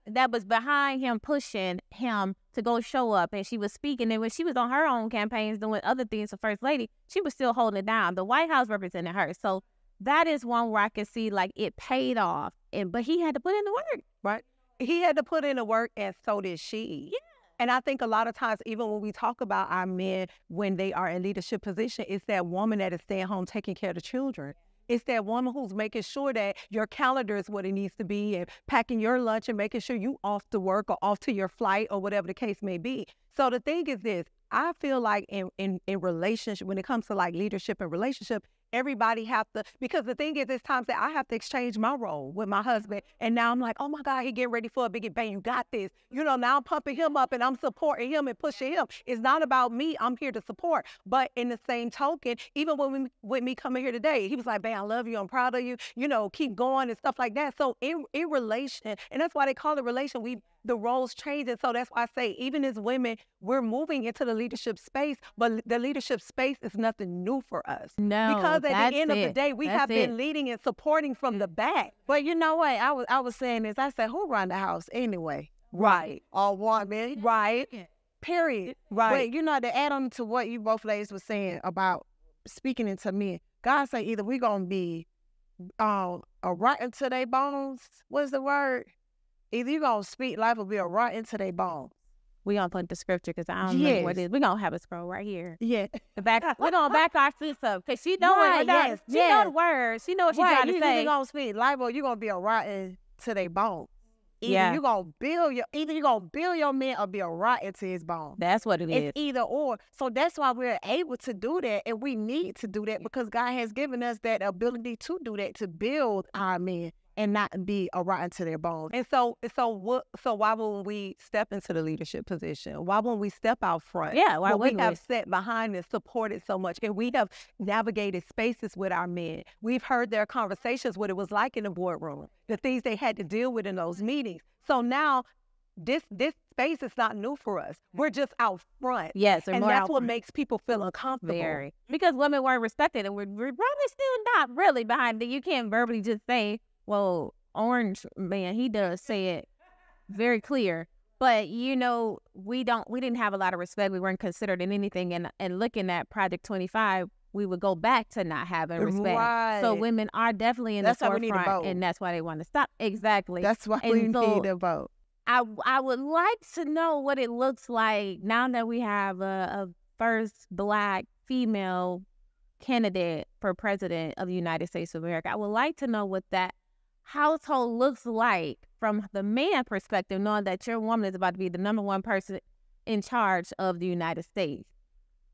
that was behind him, pushing him to go show up. And she was speaking. And when she was on her own campaigns doing other things for First Lady, she was still holding it down. The White House represented her. So that is one where I can see like it paid off. But he had to put in the work. Right. He had to put in the work, and so did she. Yeah. And I think a lot of times, even when we talk about our men, when they are in leadership position, it's that woman that is staying home taking care of the children. It's that woman who's making sure that your calendar is what it needs to be, and packing your lunch and making sure you off to work or off to your flight or whatever the case may be. So the thing is this, I feel like in relationship, when it comes to like leadership and relationship, everybody have to, because the thing is, there's times that I have to exchange my role with my husband. And now I'm like, oh my God, he getting ready for a big bang. You got this. Now I'm pumping him up and I'm supporting him and pushing him. It's not about me. I'm here to support. But in the same token, even with me coming here today, he was like, babe, I love you. I'm proud of you. Keep going and stuff like that. So in relation, and that's why they call it relation, the roles change. And so that's why I say, even as women, we're moving into the leadership space, but the leadership space is nothing new for us. No, because at the end of the day, we have been leading and supporting from the back. But you know what? I was saying this. I said, who run the house anyway? Right. All women. Right. Period. Right. But to add on to what you both ladies were saying about speaking into men, God say either we're going to be a rotten to their bones. What's the word? Either you're going to speak life or be a rotten to their bones. We're going to put the scripture because I don't know what it is. We're going to have a scroll right here. Yeah. We're going to back our sis up because she know it. Yes. She know the words. She know what she's trying to say. You're going to speak life or you're going to be a rotten to their bones. Either you're going to build your man or be a rotten to his bones. That's what it is. It's either or. So that's why we're able to do that, and we need to do that because God has given us that ability to do that, to build our men and not be a rotten to their bones. And so why won't we step into the leadership position? Why won't we step out front? Yeah, why we have sat behind and supported so much, and we have navigated spaces with our men. We've heard their conversations, what it was like in the boardroom, the things they had to deal with in those meetings. So now this space is not new for us. We're just out front. Yes, and that's what makes people feel uncomfortable. Very. Because women weren't respected, and we're probably still not really behind it. You can't verbally just say, well, Orange man, he does say it very clear. But you know, we didn't have a lot of respect. We weren't considered in anything. And looking at Project 25, we would go back to not having respect. Right. So women are definitely in the That's why we need to forefront, vote. and that's why they want to stop. Exactly. That's why And we so need to vote. I would like to know what it looks like now that we have a first Black female candidate for president of the United States of America. I would like to know what that household looks like from the man perspective, knowing that your woman is about to be the number one person in charge of the United States.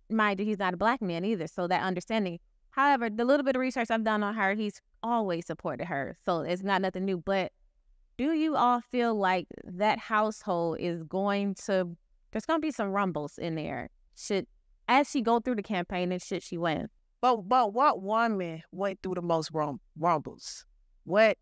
Mind you, he's not a Black man either, so that understanding. However, the little bit of research I've done on her, he's always supported her, so it's not nothing new. But do you all feel like that household is going to, there's going to be some rumbles in there, as she go through the campaign and should she win? But what woman went through the most rumbles? What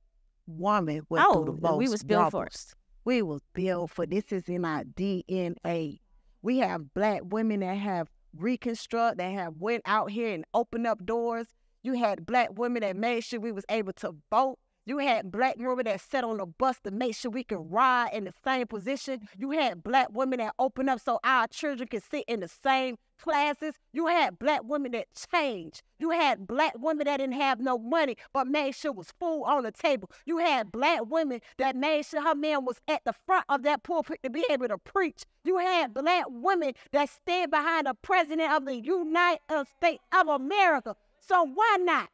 woman went through the most we was built for rumbles? We was built for, this is in our DNA. We have Black women that have reconstruct, that have went out here and opened up doors. You had Black women that made sure we was able to vote. You had Black women that sat on the bus to make sure we could ride in the same position. You had Black women that opened up so our children could sit in the same classes. You had Black women that changed. You had Black women that didn't have no money but made sure was food on the table. You had Black women that made sure her man was at the front of that pulpit to be able to preach. You had Black women that stand behind the president of the United States of America. So why not?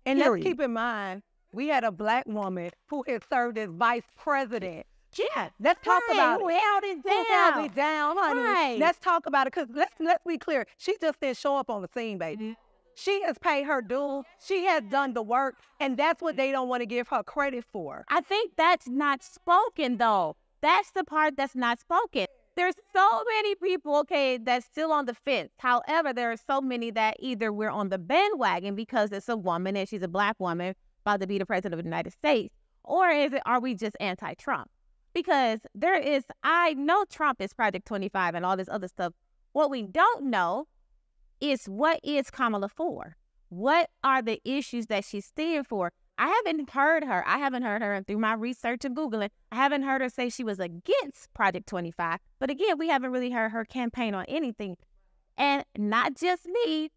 And Period. let's keep in mind, we had a Black woman who had served as vice president. Yeah, let's talk about Who it. held it Who held it down? down, honey? Right. Let's talk about it, because let's be clear. She just didn't show up on the scene, baby. She has paid her dues. She has done the work, and that's what they don't want to give her credit for. I think that's not spoken, though. That's the part that's not spoken. There's so many people, okay, that's still on the fence. However, there are so many that either we're on the bandwagon because it's a woman and she's a Black woman about to be the president of the United States, or are we just anti-Trump? Because I know Trump is Project 25 and all this other stuff. What we don't know is, what is Kamala for? What are the issues that she's standing for? I haven't heard her through my research and Googling. I haven't heard her say she was against Project 25. But again, we haven't really heard her campaign on anything. And not just me,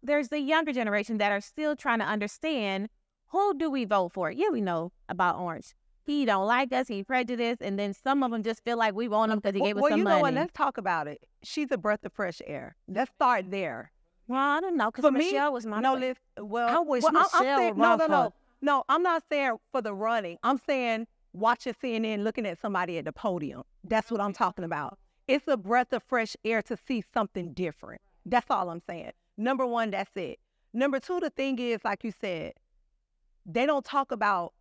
there's the younger generation that are still trying to understand, who do we vote for? Yeah, we know about Orange. He don't like us, he prejudiced, and then some of them just feel like we want him because he gave us some money. Well, you know what? Let's talk about it. She's a breath of fresh air. Let's start there. Well, I don't know, because Michelle was my favorite. I wish Michelle would No, I'm not saying for the running. I'm saying watching CNN, looking at somebody at the podium. That's what I'm talking about. It's a breath of fresh air to see something different. That's all I'm saying. Number one, that's it. Number two, the thing is, like you said, they don't talk about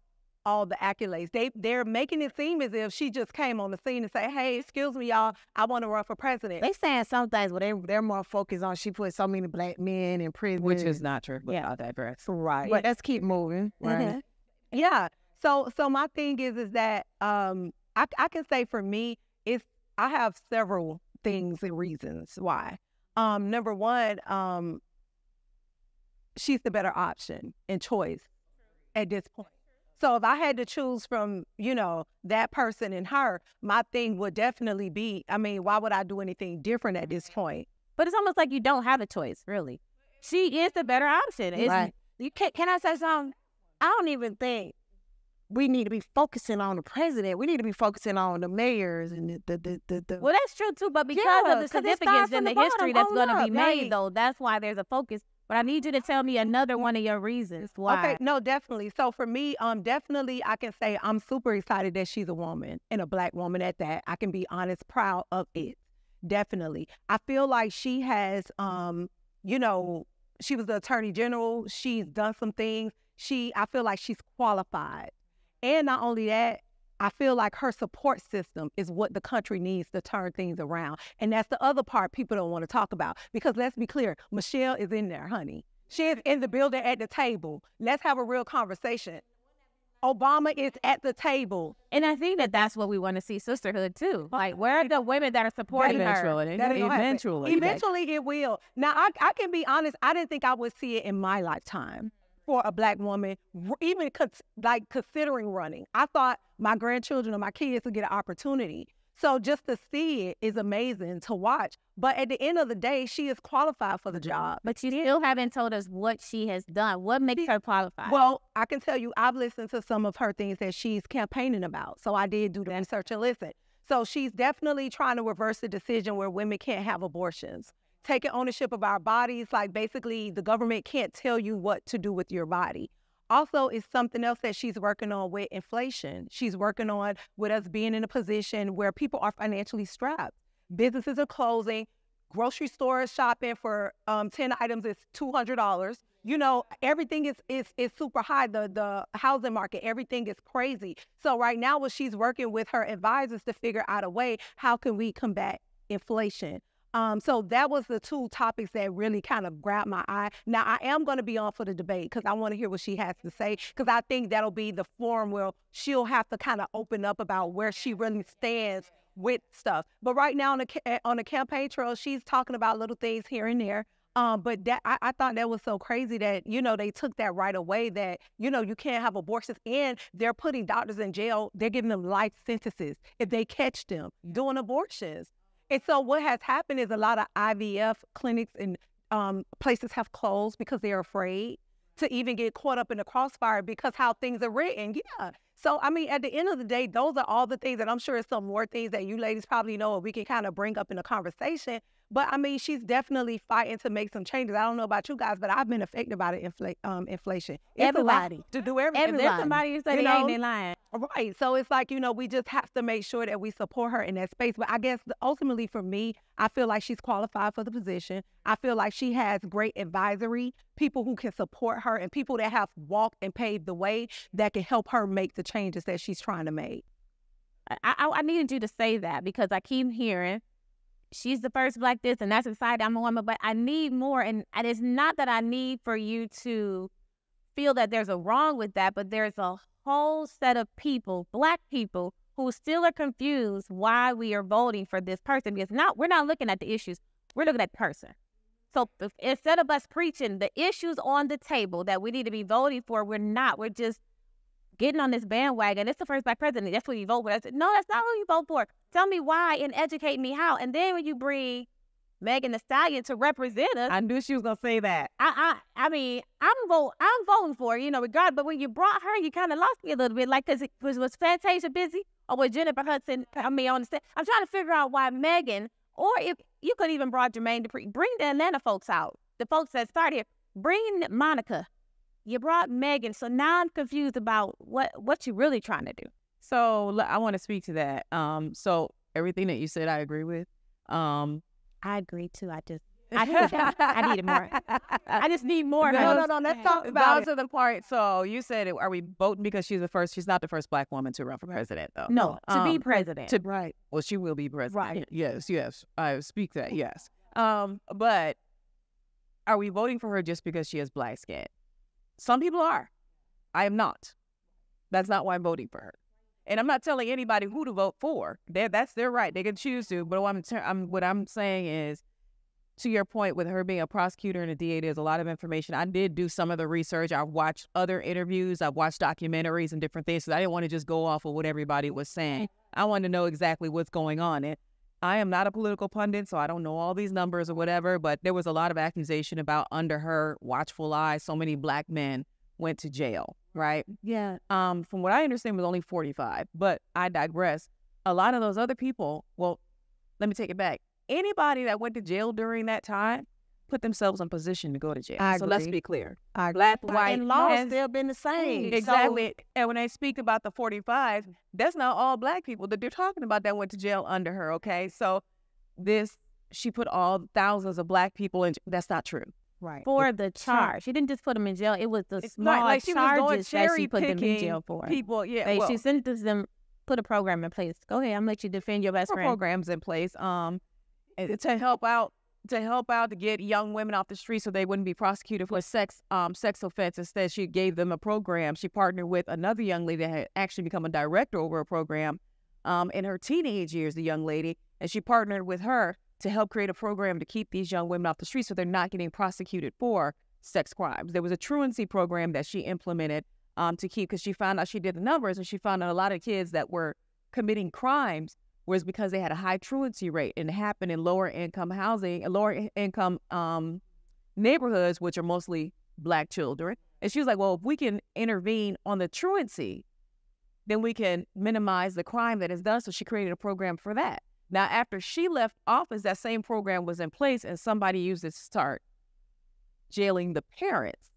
all the accolades. They're making it seem as if she just came on the scene and say, hey, excuse me, y'all, I want to run for president. They saying some things, but they're more focused on she put so many Black men in prison. Which is not true. Yeah, I digress. Right. But let's keep moving. Right. Mm-hmm. Yeah. So my thing is that I can say for me, I have several things and reasons why. Number one, she's the better option and choice at this point. So if I had to choose from, that person and her, my thing would definitely be, why would I do anything different at this point? But it's almost like you don't have a choice, really. She is the better option. Right. Can I say something? I don't even think we need to be focusing on the president. We need to be focusing on the mayors and the Well, that's true, too. But because of the significance in the history that's going to be made, though, that's why there's a focus. But I need you to tell me another one of your reasons why. Okay, no, definitely. So for me, definitely I can say I'm super excited that she's a woman and a Black woman at that. I can be honest, proud of it. Definitely. I feel like she has, she was the Attorney General. She's done some things. I feel like she's qualified. And not only that, I feel like her support system is what the country needs to turn things around. And that's the other part people don't want to talk about. Because let's be clear, Michelle is in there, honey. She is in the building at the table. Let's have a real conversation. Obama is at the table. And I think that's what we want to see, sisterhood, too. Like, where are the women that are supporting her? Eventually it will. Now, I can be honest, I didn't think I would see it in my lifetime. for a Black woman, even considering running. I thought my grandchildren or my kids would get an opportunity. So just to see it is amazing to watch. But at the end of the day, she is qualified for the job. But you still haven't told us what she has done. What makes her qualified? Well, I can tell you, I've listened to some of her things that she's campaigning about. So I did do the research and listen. So she's definitely trying to reverse the decision where women can't have abortions. Taking ownership of our bodies, like basically the government can't tell you what to do with your body. Also, it's something else that she's working on with inflation. She's working on with us being in a position where people are financially strapped. Businesses are closing. Grocery stores shopping for 10 items is $200. You know, everything is super high. The housing market, everything is crazy. So right now, what she's working with her advisors to figure out a way, how can we combat inflation? So that was the two topics that really kind of grabbed my eye. Now, I am going to be on for the debate because I want to hear what she has to say, because I think that'll be the forum where she'll have to kind of open up about where she really stands with stuff. But right now on the campaign trail, she's talking about little things here and there. But that I thought that was so crazy that, you know, they took that right away, that, you know, you can't have abortions, and they're putting doctors in jail. They're giving them life sentences if they catch them doing abortions. And so what has happened is a lot of IVF clinics and places have closed because they're afraid to even get caught up in the crossfire because how things are written. Yeah. So, I mean, at the end of the day, those are all the things that I'm sure is some more things that you ladies probably know or we can kind of bring up in a conversation. But, I mean, she's definitely fighting to make some changes. I don't know about you guys, but I've been affected by the inflation. Everybody. To do everything. Everybody. There's somebody who said they ain't in line. Right. So it's like, you know, we just have to make sure that we support her in that space. But I guess ultimately for me, I feel like she's qualified for the position. I feel like she has great advisory, people who can support her and people that have walked and paved the way that can help her make the changes that she's trying to make. I needed you to say that because I keep hearing she's the first Black this and that's exciting. I'm a woman, but I need more. And it's not that I need for you to feel that there's a wrong with that, but there's a whole set of people, Black people, who still are confused why we are voting for this person, because we're not looking at the issues, we're looking at the person. So instead of us preaching the issues on the table that we need to be voting for, we're just getting on this bandwagon. It's the first Black president, that's what you vote for. I said, no, that's not who you vote for. Tell me why and educate me how. And then when you bring Megan Thee Stallion to represent us, I knew she was gonna say that. I mean, I'm voting for her, you know, regardless. But when you brought her, you kind of lost me a little bit. Like, cause was Fantasia busy, or was Jennifer Hudson? I mean, on the stage. I'm trying to figure out why Megan, or if you could even brought Jermaine Dupri, bring the Atlanta folks out, the folks that start here. Bring Monica. You brought Megan, so now I'm confused about what you really trying to do. So I want to speak to that. So everything that you said, I agree with. I agree too. I needed more. I just need more. No. Let's talk about Those are the parts. So you said, are we voting because she's the first? She's not the first Black woman to run for president, though. No, to be president. Right. Well, she will be president. Right. Yes. I speak that. Yes. But are we voting for her just because she has Black skin? Some people are. I am not. That's not why I'm voting for her. And I'm not telling anybody who to vote for. That's their right. They can choose to. But what I'm saying is, to your point, with her being a prosecutor and a DA, there's a lot of information. I did do some of the research. I watched other interviews. I watched documentaries and different things. So I didn't want to just go off of what everybody was saying. I wanted to know exactly what's going on. And I am not a political pundit, so I don't know all these numbers or whatever. But there was a lot of accusation about under her watchful eye, so many Black men went to jail, right? Yeah. From what I understand, it was only 45, but I digress. A lot of those other people, well, let me take it back. Anybody that went to jail during that time put themselves in position to go to jail. So let's be clear. Black, white, and law has still been the same. Exactly. So, and when they speak about the 45, that's not all Black people that they're talking about that went to jail under her, okay? So she put all thousands of Black people in, that's not true. Right. For the charge. She didn't just put them in jail. It was the small charges that she put them in jail for. People, yeah. Like, she sentenced them, put a program in place. Go ahead, I'm gonna let you defend your best friend. Programs in place to help out to get young women off the street so they wouldn't be prosecuted for sex offense. Instead, she gave them a program. She partnered with another young lady that had actually become a director over a program in her teenage years, the young lady, and she partnered with her to help create a program to keep these young women off the street so they're not getting prosecuted for sex crimes. There was a truancy program that she implemented to keep, because she found out, she did the numbers, and she found out a lot of kids that were committing crimes was because they had a high truancy rate, and it happened in lower income housing, lower income neighborhoods, which are mostly Black children. And she was like, well, if we can intervene on the truancy, then we can minimize the crime that is done. So she created a program for that. Now, after she left office, that same program was in place, and somebody used it to start jailing the parents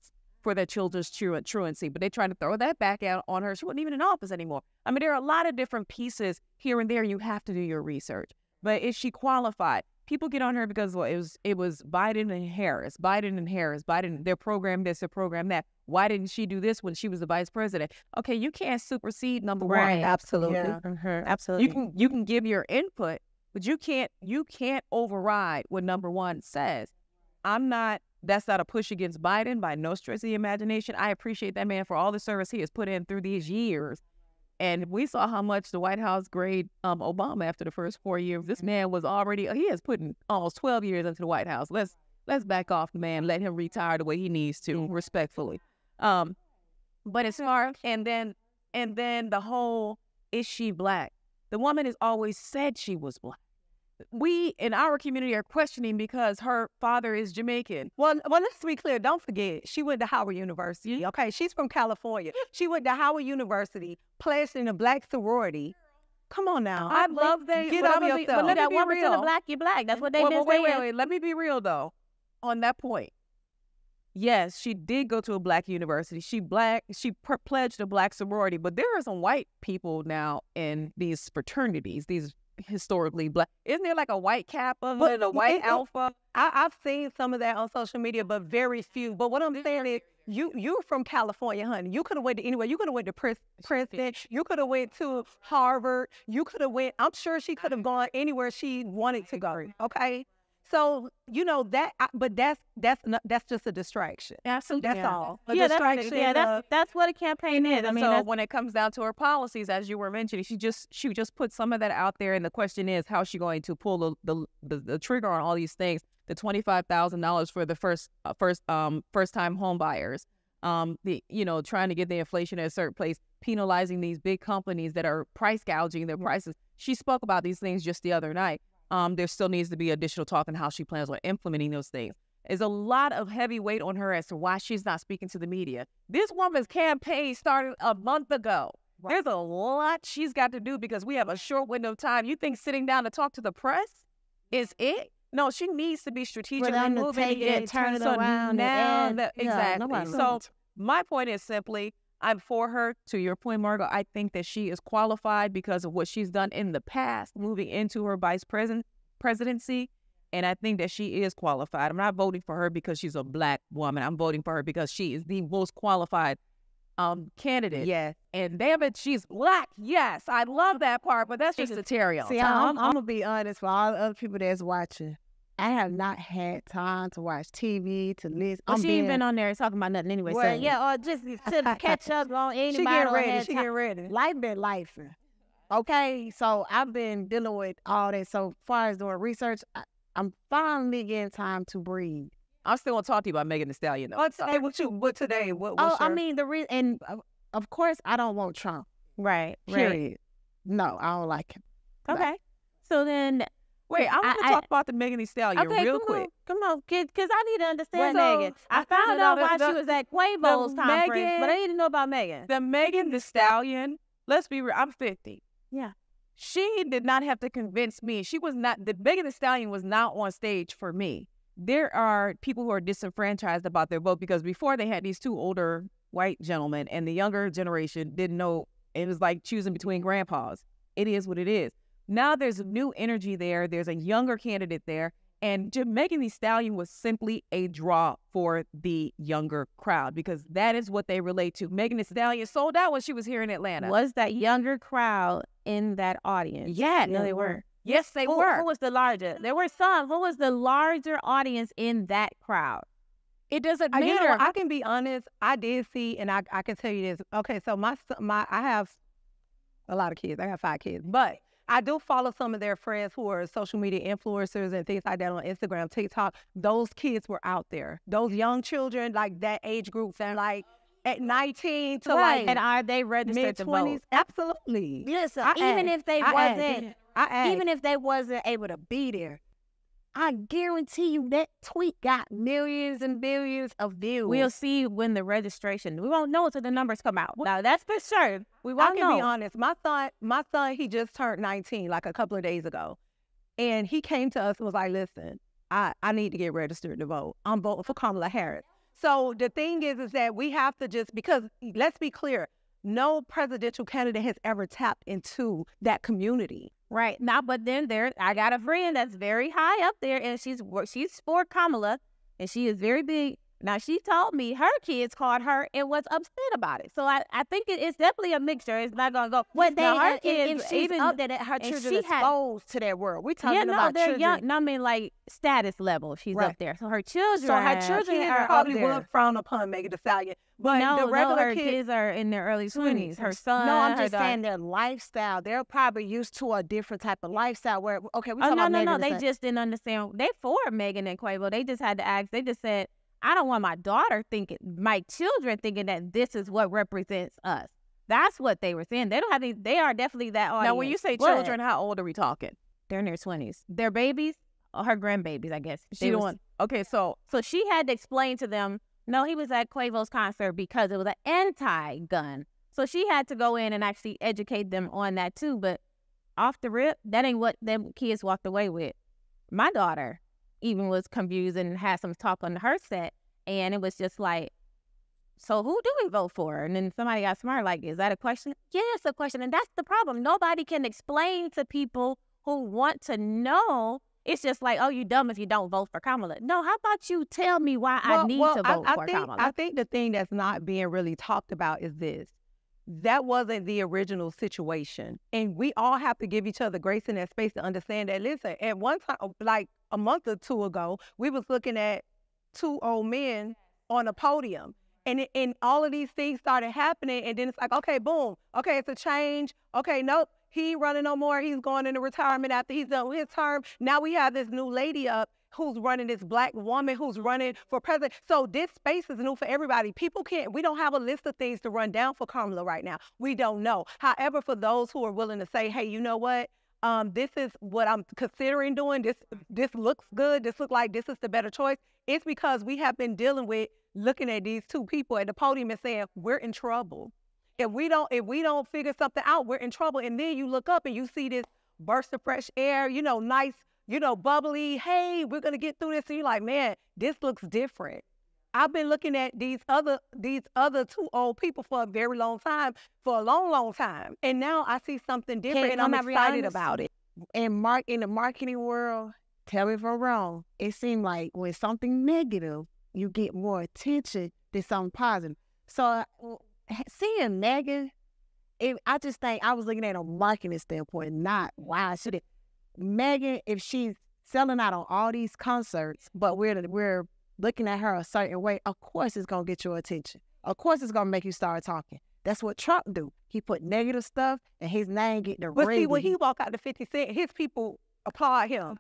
for their children's truancy. But they tried to throw that back out on her. She wasn't even in office anymore. I mean, there are a lot of different pieces here and there. You have to do your research. But is she qualified? People get on her because, well, it was Biden and Harris, Biden, their program this, their program that. Why didn't she do this when she was the vice president? Okay, you can't supersede number one. Absolutely. Yeah. Absolutely. You can give your input, but you can't override what number one says. That's not a push against Biden by no stretch of the imagination. I appreciate that man for all the service he has put in through these years. And we saw how much the White House grade Obama after the first 4 years. This man was he has put in almost 12 years into the White House. Let's back off the man, let him retire the way he needs to, respectfully. But as far, and then the whole, is she Black? The woman has always said she was Black. We in our community are questioning because her father is Jamaican. Well, let's be clear. Don't forget, she went to Howard University. Okay, she's from California. She went to Howard University, pledged in a Black sorority. Come on now. I love that. Get over yourself. But look, that 1% of Black, you're Black. That's what they've been saying. Wait. Let me be real though. On that point, yes, she did go to a Black university. She pledged a Black sorority, but there are some white people now in these fraternities, these historically Black. Isn't there like a white Kappa and a white Alpha? I've seen some of that on social media, but very few. But what I'm saying is, you're from California, honey. You could have went to anywhere. You could have went to Princeton. You could have went to Harvard. You could have went. I'm sure she could have gone anywhere she wanted to go. Okay. So, but that's just a distraction. Absolutely. That's all. A distraction. That's what a campaign is. I mean, so when it comes down to her policies, as you were mentioning, she just put some of that out there, and the question is, how is she going to pull the trigger on all these things? The $25,000 for the first time home buyers. Trying to get the inflation at a certain place, penalizing these big companies that are price gouging their prices. She spoke about these things just the other night. There still needs to be additional talk on how she plans on implementing those things. There's a lot of heavy weight on her as to why she's not speaking to the media. This woman's campaign started a month ago. Right. There's a lot she's got to do because we have a short window of time. You think sitting down to talk to the press is it? No, she needs to be strategically moving it, turn it around. Exactly. So my point is simply, I'm for her. To your point, Margo, I think that she is qualified because of what she's done in the past, moving into her vice presidency. And I think that she is qualified. I'm not voting for her because she's a Black woman. I'm voting for her because she is the most qualified candidate. Yeah. And damn it, she's Black. Yes, I love that part, but that's just a terry. See, I'm going to be honest for all the other people that's watching. I have not had time to watch TV, to listen. Well, she ain't been on there talking about nothing anyway. Well, or just to catch up on anybody. She get ready. Life been life. Okay, so I've been dealing with all that. So far as doing research, I'm finally getting time to breathe. I'm still going to talk to you about Megan Thee Stallion, though. Today? I mean, and of course, I don't want Trump. Right. Period. No, I don't like him. Okay. So then... Wait, I want to talk about the Megan Thee Stallion real quick. Come on, because I need to understand Megan. I found out why she was at Quavo's conference, but I need to know about Megan. The Megan Thee Stallion, let's be real, I'm 50. Yeah. She did not have to convince me. The Megan Thee Stallion was not on stage for me. There are people who are disenfranchised about their vote because before they had these two older white gentlemen and the younger generation didn't know. It was like choosing between grandpas. It is what it is. Now there's a new energy there. There's a younger candidate there. And Megan Thee Stallion was simply a draw for the younger crowd because that is what they relate to. Megan Thee Stallion sold out when she was here in Atlanta. Was that younger crowd in that audience? Yeah. No, they were. Yes, they were. Who was the larger? There were some. Who was the larger audience in that crowd? It doesn't matter. You know, I can be honest. I did see, and I can tell you this. Okay, so I have a lot of kids. I got 5 kids, but I do follow some of their friends who are social media influencers and things like that on Instagram, TikTok. Those kids were out there. Those young children, like that age group, and like at 19 to like and are they registered to vote? mid-20s? Absolutely. Listen, I even asked. if they I wasn't, asked. even if they wasn't able to be there, I guarantee you that tweet got millions and billions of views. We'll see when the registration. We won't know until the numbers come out. Now that's for sure. We won't I can know. be honest. My son, he just turned 19 like a couple of days ago. And he came to us and was like, listen, I need to get registered to vote. I'm voting for Kamala Harris. So the thing is that we have to just, because let's be clear, no presidential candidate has ever tapped into that community. Right now, but then I got a friend that's very high up there, and she's for Kamala, and she is very big. Now, she told me her kids called her and was upset about it. So I think it's definitely a mixture. It's not gonna go. What they, her kids, if she's even up there, that her children exposed to that world. We talking about they're children. young. No, I mean like status level. She's up there, so her children. So her children Kids are probably up there. would frown upon Megan Thee Stallion. But no, the regular her kids are in their early 20s. Her son. No, I'm her just daughter. saying their lifestyle. They're probably used to a different type of lifestyle. Where okay, we Oh talking no, about no, Megan no. Thee They Stallion. just didn't understand. They for Megan and Quavo. They just had to ask. They just said, I don't want my daughter thinking, my children thinking that this is what represents us. That's what they were saying. They don't have any, they are definitely that audience. Now, when you say But children, how old are we talking? they're in their 20s. Their babies, or her grandbabies, I guess. She the one. Okay, so she had to explain to them, no, he was at Quavo's concert because it was an anti-gun. So she had to go in and actually educate them on that too. But off the rip, that ain't what them kids walked away with. My daughter even was confused and had some talk on her set, and it was just like, so who do we vote for? And then somebody got smart, like, is that a question? Yeah, it's a question, and that's the problem. Nobody can explain to people who want to know. It's just like, oh, you dumb if you don't vote for Kamala. No, how about you tell me why I need to vote for Kamala? I think the thing that's not being really talked about is this. That wasn't the original situation. And we all have to give each other grace in that space to understand that, listen, at one time, like a month or two ago, we was looking at two old men on a podium. And all of these things started happening. And then it's like, okay, boom. Okay, it's a change. Okay, nope. He ain't running no more. He's going into retirement after he's done with his term. Now we have this new lady up who's running, this black woman who's running for president. So this space is new for everybody. We don't have a list of things to run down for Kamala right now. We don't know. However, for those who are willing to say, hey, you know what? This is what I'm considering doing. This looks good. This looks like this is the better choice. It's because we have been dealing with looking at these two people at the podium and saying, we're in trouble. If we don't figure something out, we're in trouble. And then you look up and you see this burst of fresh air, nice, bubbly. Hey, we're going to get through this. And you're like, man, this looks different. I've been looking at these other two old people for a very long time, And now I see something different and I'm excited about it. In the marketing world, tell me if I'm wrong, it seemed like when something negative, you get more attention than something positive. So seeing Megan, I just think I was looking at a marketing standpoint, not why should it. Megan, if she's selling out on all these concerts, but we're looking at her a certain way, of course it's going to get your attention. Of course it's going to make you start talking. That's what Trump do. He put negative stuff and his name get the But ring. see, when he walk out to 50 Cent, his people applaud him.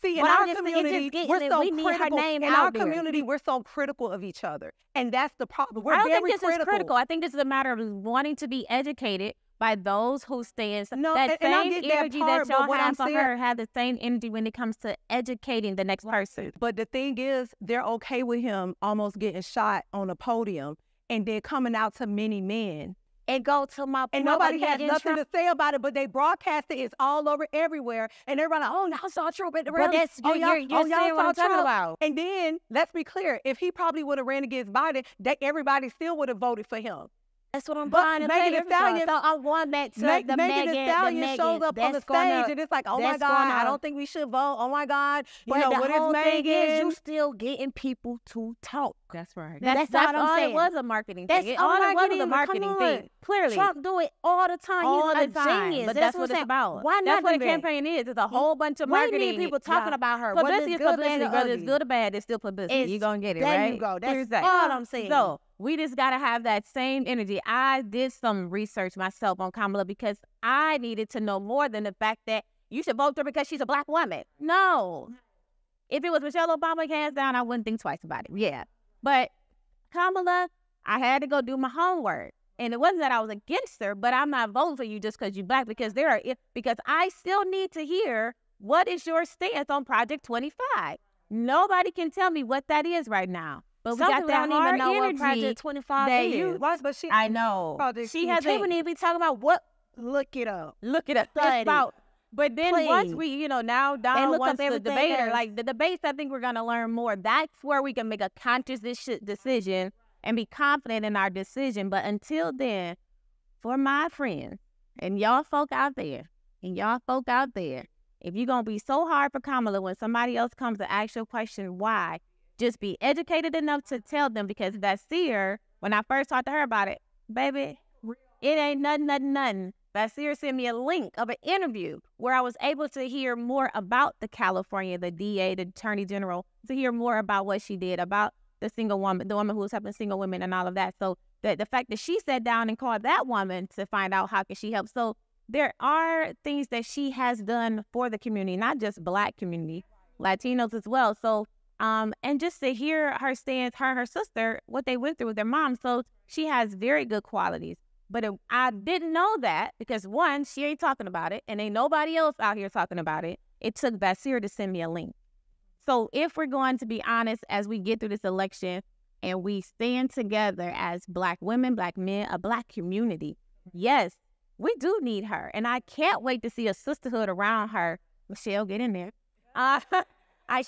See, in But our community, we're so we need her critical. name In out our there. community, we're so critical of each other. And that's the problem. We're I don't very think this critical. is critical. I think this is a matter of wanting to be educated by those who stand. No, that and I same get that energy part, that y'all but what have I'm for saying- her, have the same energy when it comes to educating the next person. But the thing is, they're okay with him almost getting shot on a podium and then coming out to many men. and go to my And point nobody again has in nothing Trump. to say about it, but they broadcast it. It's all over everywhere. And everybody like, oh, now saw Trump at the But rally. that's oh, you're y'all seeing what I'm saw talking Trump. about. And then, let's be clear, if he probably would have ran against Biden, everybody still would have voted for him. That's what I'm But trying to Megan tell Thee you. Stallion- So I'm going back to the Megan Megan. Thee Stallion shows up on the stage and it's like, oh my that's God, gonna- I don't think we should vote. Oh my God, But you know, the what whole is thing is Megan? you still getting people to talk. That's right. That's all what I'm saying. it was a marketing That's thing. all All it was marketing, a come marketing on. thing. Clearly. Trump do it all the time. all He's the a time. genius. But That's that's what it's saying. about. Why That's not what do a that? campaign is. It's a whole bunch of We marketing. need people talking about her. Publicity, Whether it's good, publicity. bad, or Whether it's ugly. good or bad, it's still publicity. You're going to get it, there right? you go. Here's That's that. all I'm saying. So We just got to have that same energy. I did some research myself on Kamala because I needed to know more than the fact that you should vote for her because she's a black woman. No. If it was Michelle Obama, hands down, I wouldn't think twice about it. Yeah. But Kamala, I had to go do my homework. And it wasn't that I was against her, but I'm not voting for you just because you're black, because because I still need to hear what is your stance on Project 25. Nobody can tell me what that is right now. But we got that don't even know energy what Project 25 is. But I know. She has People need to be talking about what. Look it up. Look it up. Study. But then Please. once we, now Donald look wants up the everything debater. else. Like the debates, I think we're going to learn more. That's where we can make a conscious decision and be confident in our decision. But until then, for my friends and y'all folk out there, if you're going to be so hard for Kamala when somebody else comes to ask you a question, why? Just be educated enough to tell them, because Vassier, when I first talked to her about it, baby, it ain't nothing. Vassier sent me a link of an interview where I was able to hear more about the DA, the Attorney General, to hear more about what she did, about the woman who was helping single women and all of that. So the fact that she sat down and called that woman to find out how can she help. So there are things that she has done for the community, not just Black community, Latinos as well. So, and just to hear her stance, her and her sister, what they went through with their mom. So she has very good qualities. But I didn't know that because, one, she ain't talking about it, and ain't nobody else out here talking about it. It took Vassier to send me a link. So if we're going to be honest as we get through this election and we stand together as Black women, Black men, a Black community, yes, we do need her. And I can't wait to see a sisterhood around her. Michelle, get in there. I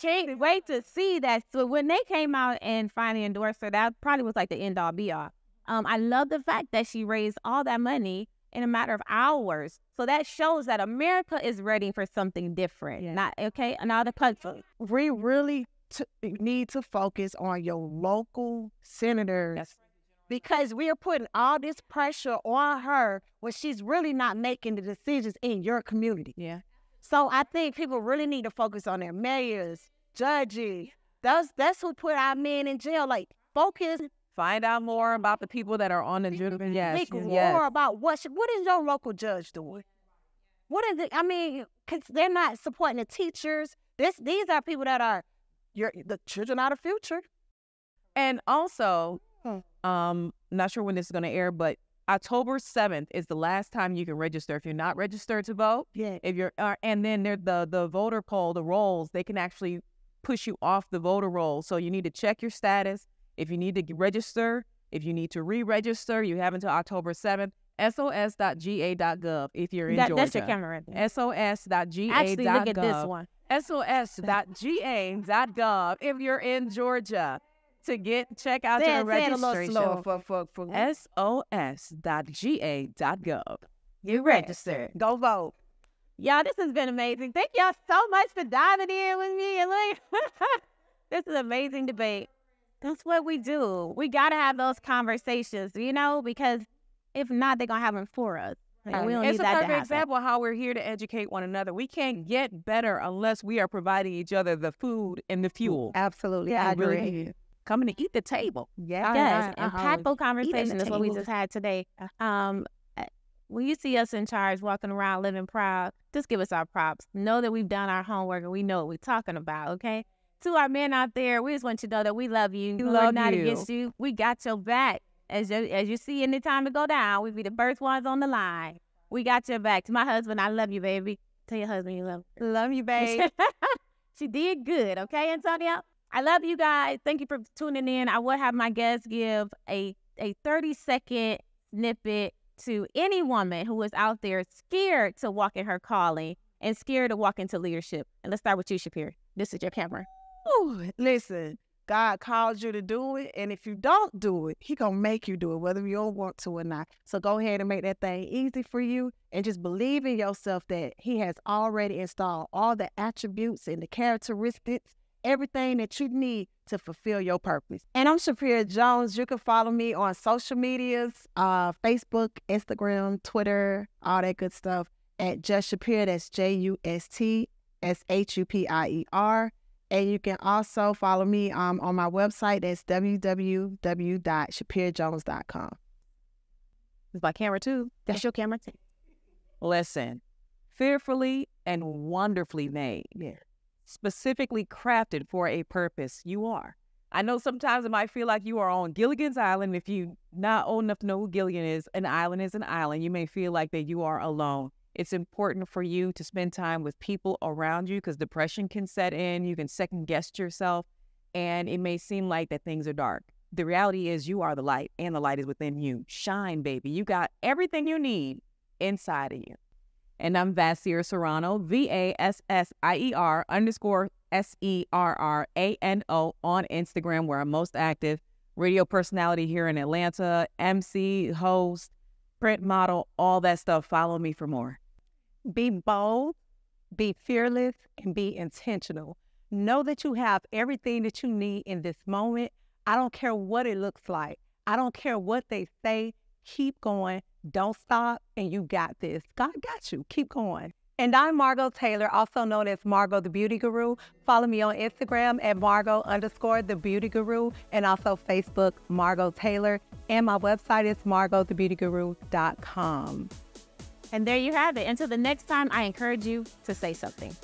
can't wait to see that. So when they came out and finally endorsed her, that probably was like the end all be all. I love the fact that she raised all that money in a matter of hours. So that shows that America is ready for something different. Yeah. Not okay, another country. We really need to focus on your local senators. Yes. Because we are putting all this pressure on her when she's really not making the decisions in your community. Yeah. So I think people really need to focus on their mayors, judges. That's who put our men in jail. Like, focus. Find out more about the people that are on the jury. Yes. Think more about what is your local judge doing? What is it? I mean, because they're not supporting the teachers. These are people that are the children are the future. And also, not sure when this is going to air, but October 7th is the last time you can register. If you're not registered to vote, if you're, and then the voter poll, the rolls, they can actually push you off the voter roll. So you need to check your status. If you need to register, if you need to re-register, you have until October 7th. sos.ga.gov if you're in Georgia. That's your camera right there. sos.ga.gov. Actually, look at this one. sos.ga.gov if you're in Georgia to check out your registration. sos.ga.gov. You register. Go vote. Y'all, this has been amazing. Thank y'all so much for diving in with me. This is an amazing debate. That's what we do. We got to have those conversations, because if not, they're going to have them for us. Like, we don't it's need a that to perfect happen. example of how we're here to educate one another. We can't get better unless we are providing each other the food and the fuel. Absolutely. I agree. Coming to eat the table. Yes, impactful conversation is what we just had today. When you see us in charge, walking around, living proud, just give us our props. Know that we've done our homework and we know what we're talking about, okay? To our men out there, we just want you to know that we love you. We're not against you. We got your back. As you see, any time to go down, we be the first ones on the line. We got your back. To my husband, I love you, baby. Tell your husband you love him. Love you, babe. She did good, okay, Antonio? I love you guys. Thank you for tuning in. I will have my guests give a 30-second snippet to any woman who is out there scared to walk in her calling and scared to walk into leadership. And let's start with you, Shupier. This is your camera. Ooh, listen, God called you to do it, and if you don't do it, He gonna make you do it, whether you don't want to or not. So go ahead and make that thing easy for you, and just believe in yourself that He has already installed all the attributes and the characteristics, everything that you need to fulfill your purpose. And I'm Shupier Jones. You can follow me on social medias, Facebook, Instagram, Twitter, all that good stuff at Just Shupier. That's JUSTSHUPIER. And you can also follow me on my website. That's www.shupierjones.com. It's my camera too. That's your camera too. Listen, fearfully and wonderfully made. Yeah. Specifically crafted for a purpose. You are. I know sometimes it might feel like you are on Gilligan's Island. If you're not old enough to know who Gilligan is an island. You may feel like that you are alone. It's important for you to spend time with people around you because depression can set in. You can second guess yourself, and it may seem like that things are dark. The reality is you are the light, and the light is within you. Shine, baby. You got everything you need inside of you. And I'm Vassier Serrano, VASSIER_SERRANO on Instagram, where I'm most active. Radio personality here in Atlanta, MC, host, print model, all that stuff. Follow me for more. Be bold, be fearless, and be intentional. Know that you have everything that you need in this moment. I don't care what it looks like. I don't care what they say. Keep going. Don't stop, and you got this. God got you. Keep going. And I'm Margo Taylor, also known as Margo the Beauty Guru. Follow me on Instagram at Margo_the Beauty Guru, and also Facebook, Margo Taylor. And my website is margothebeautyguru.com. And there you have it. Until the next time, I encourage you to say something.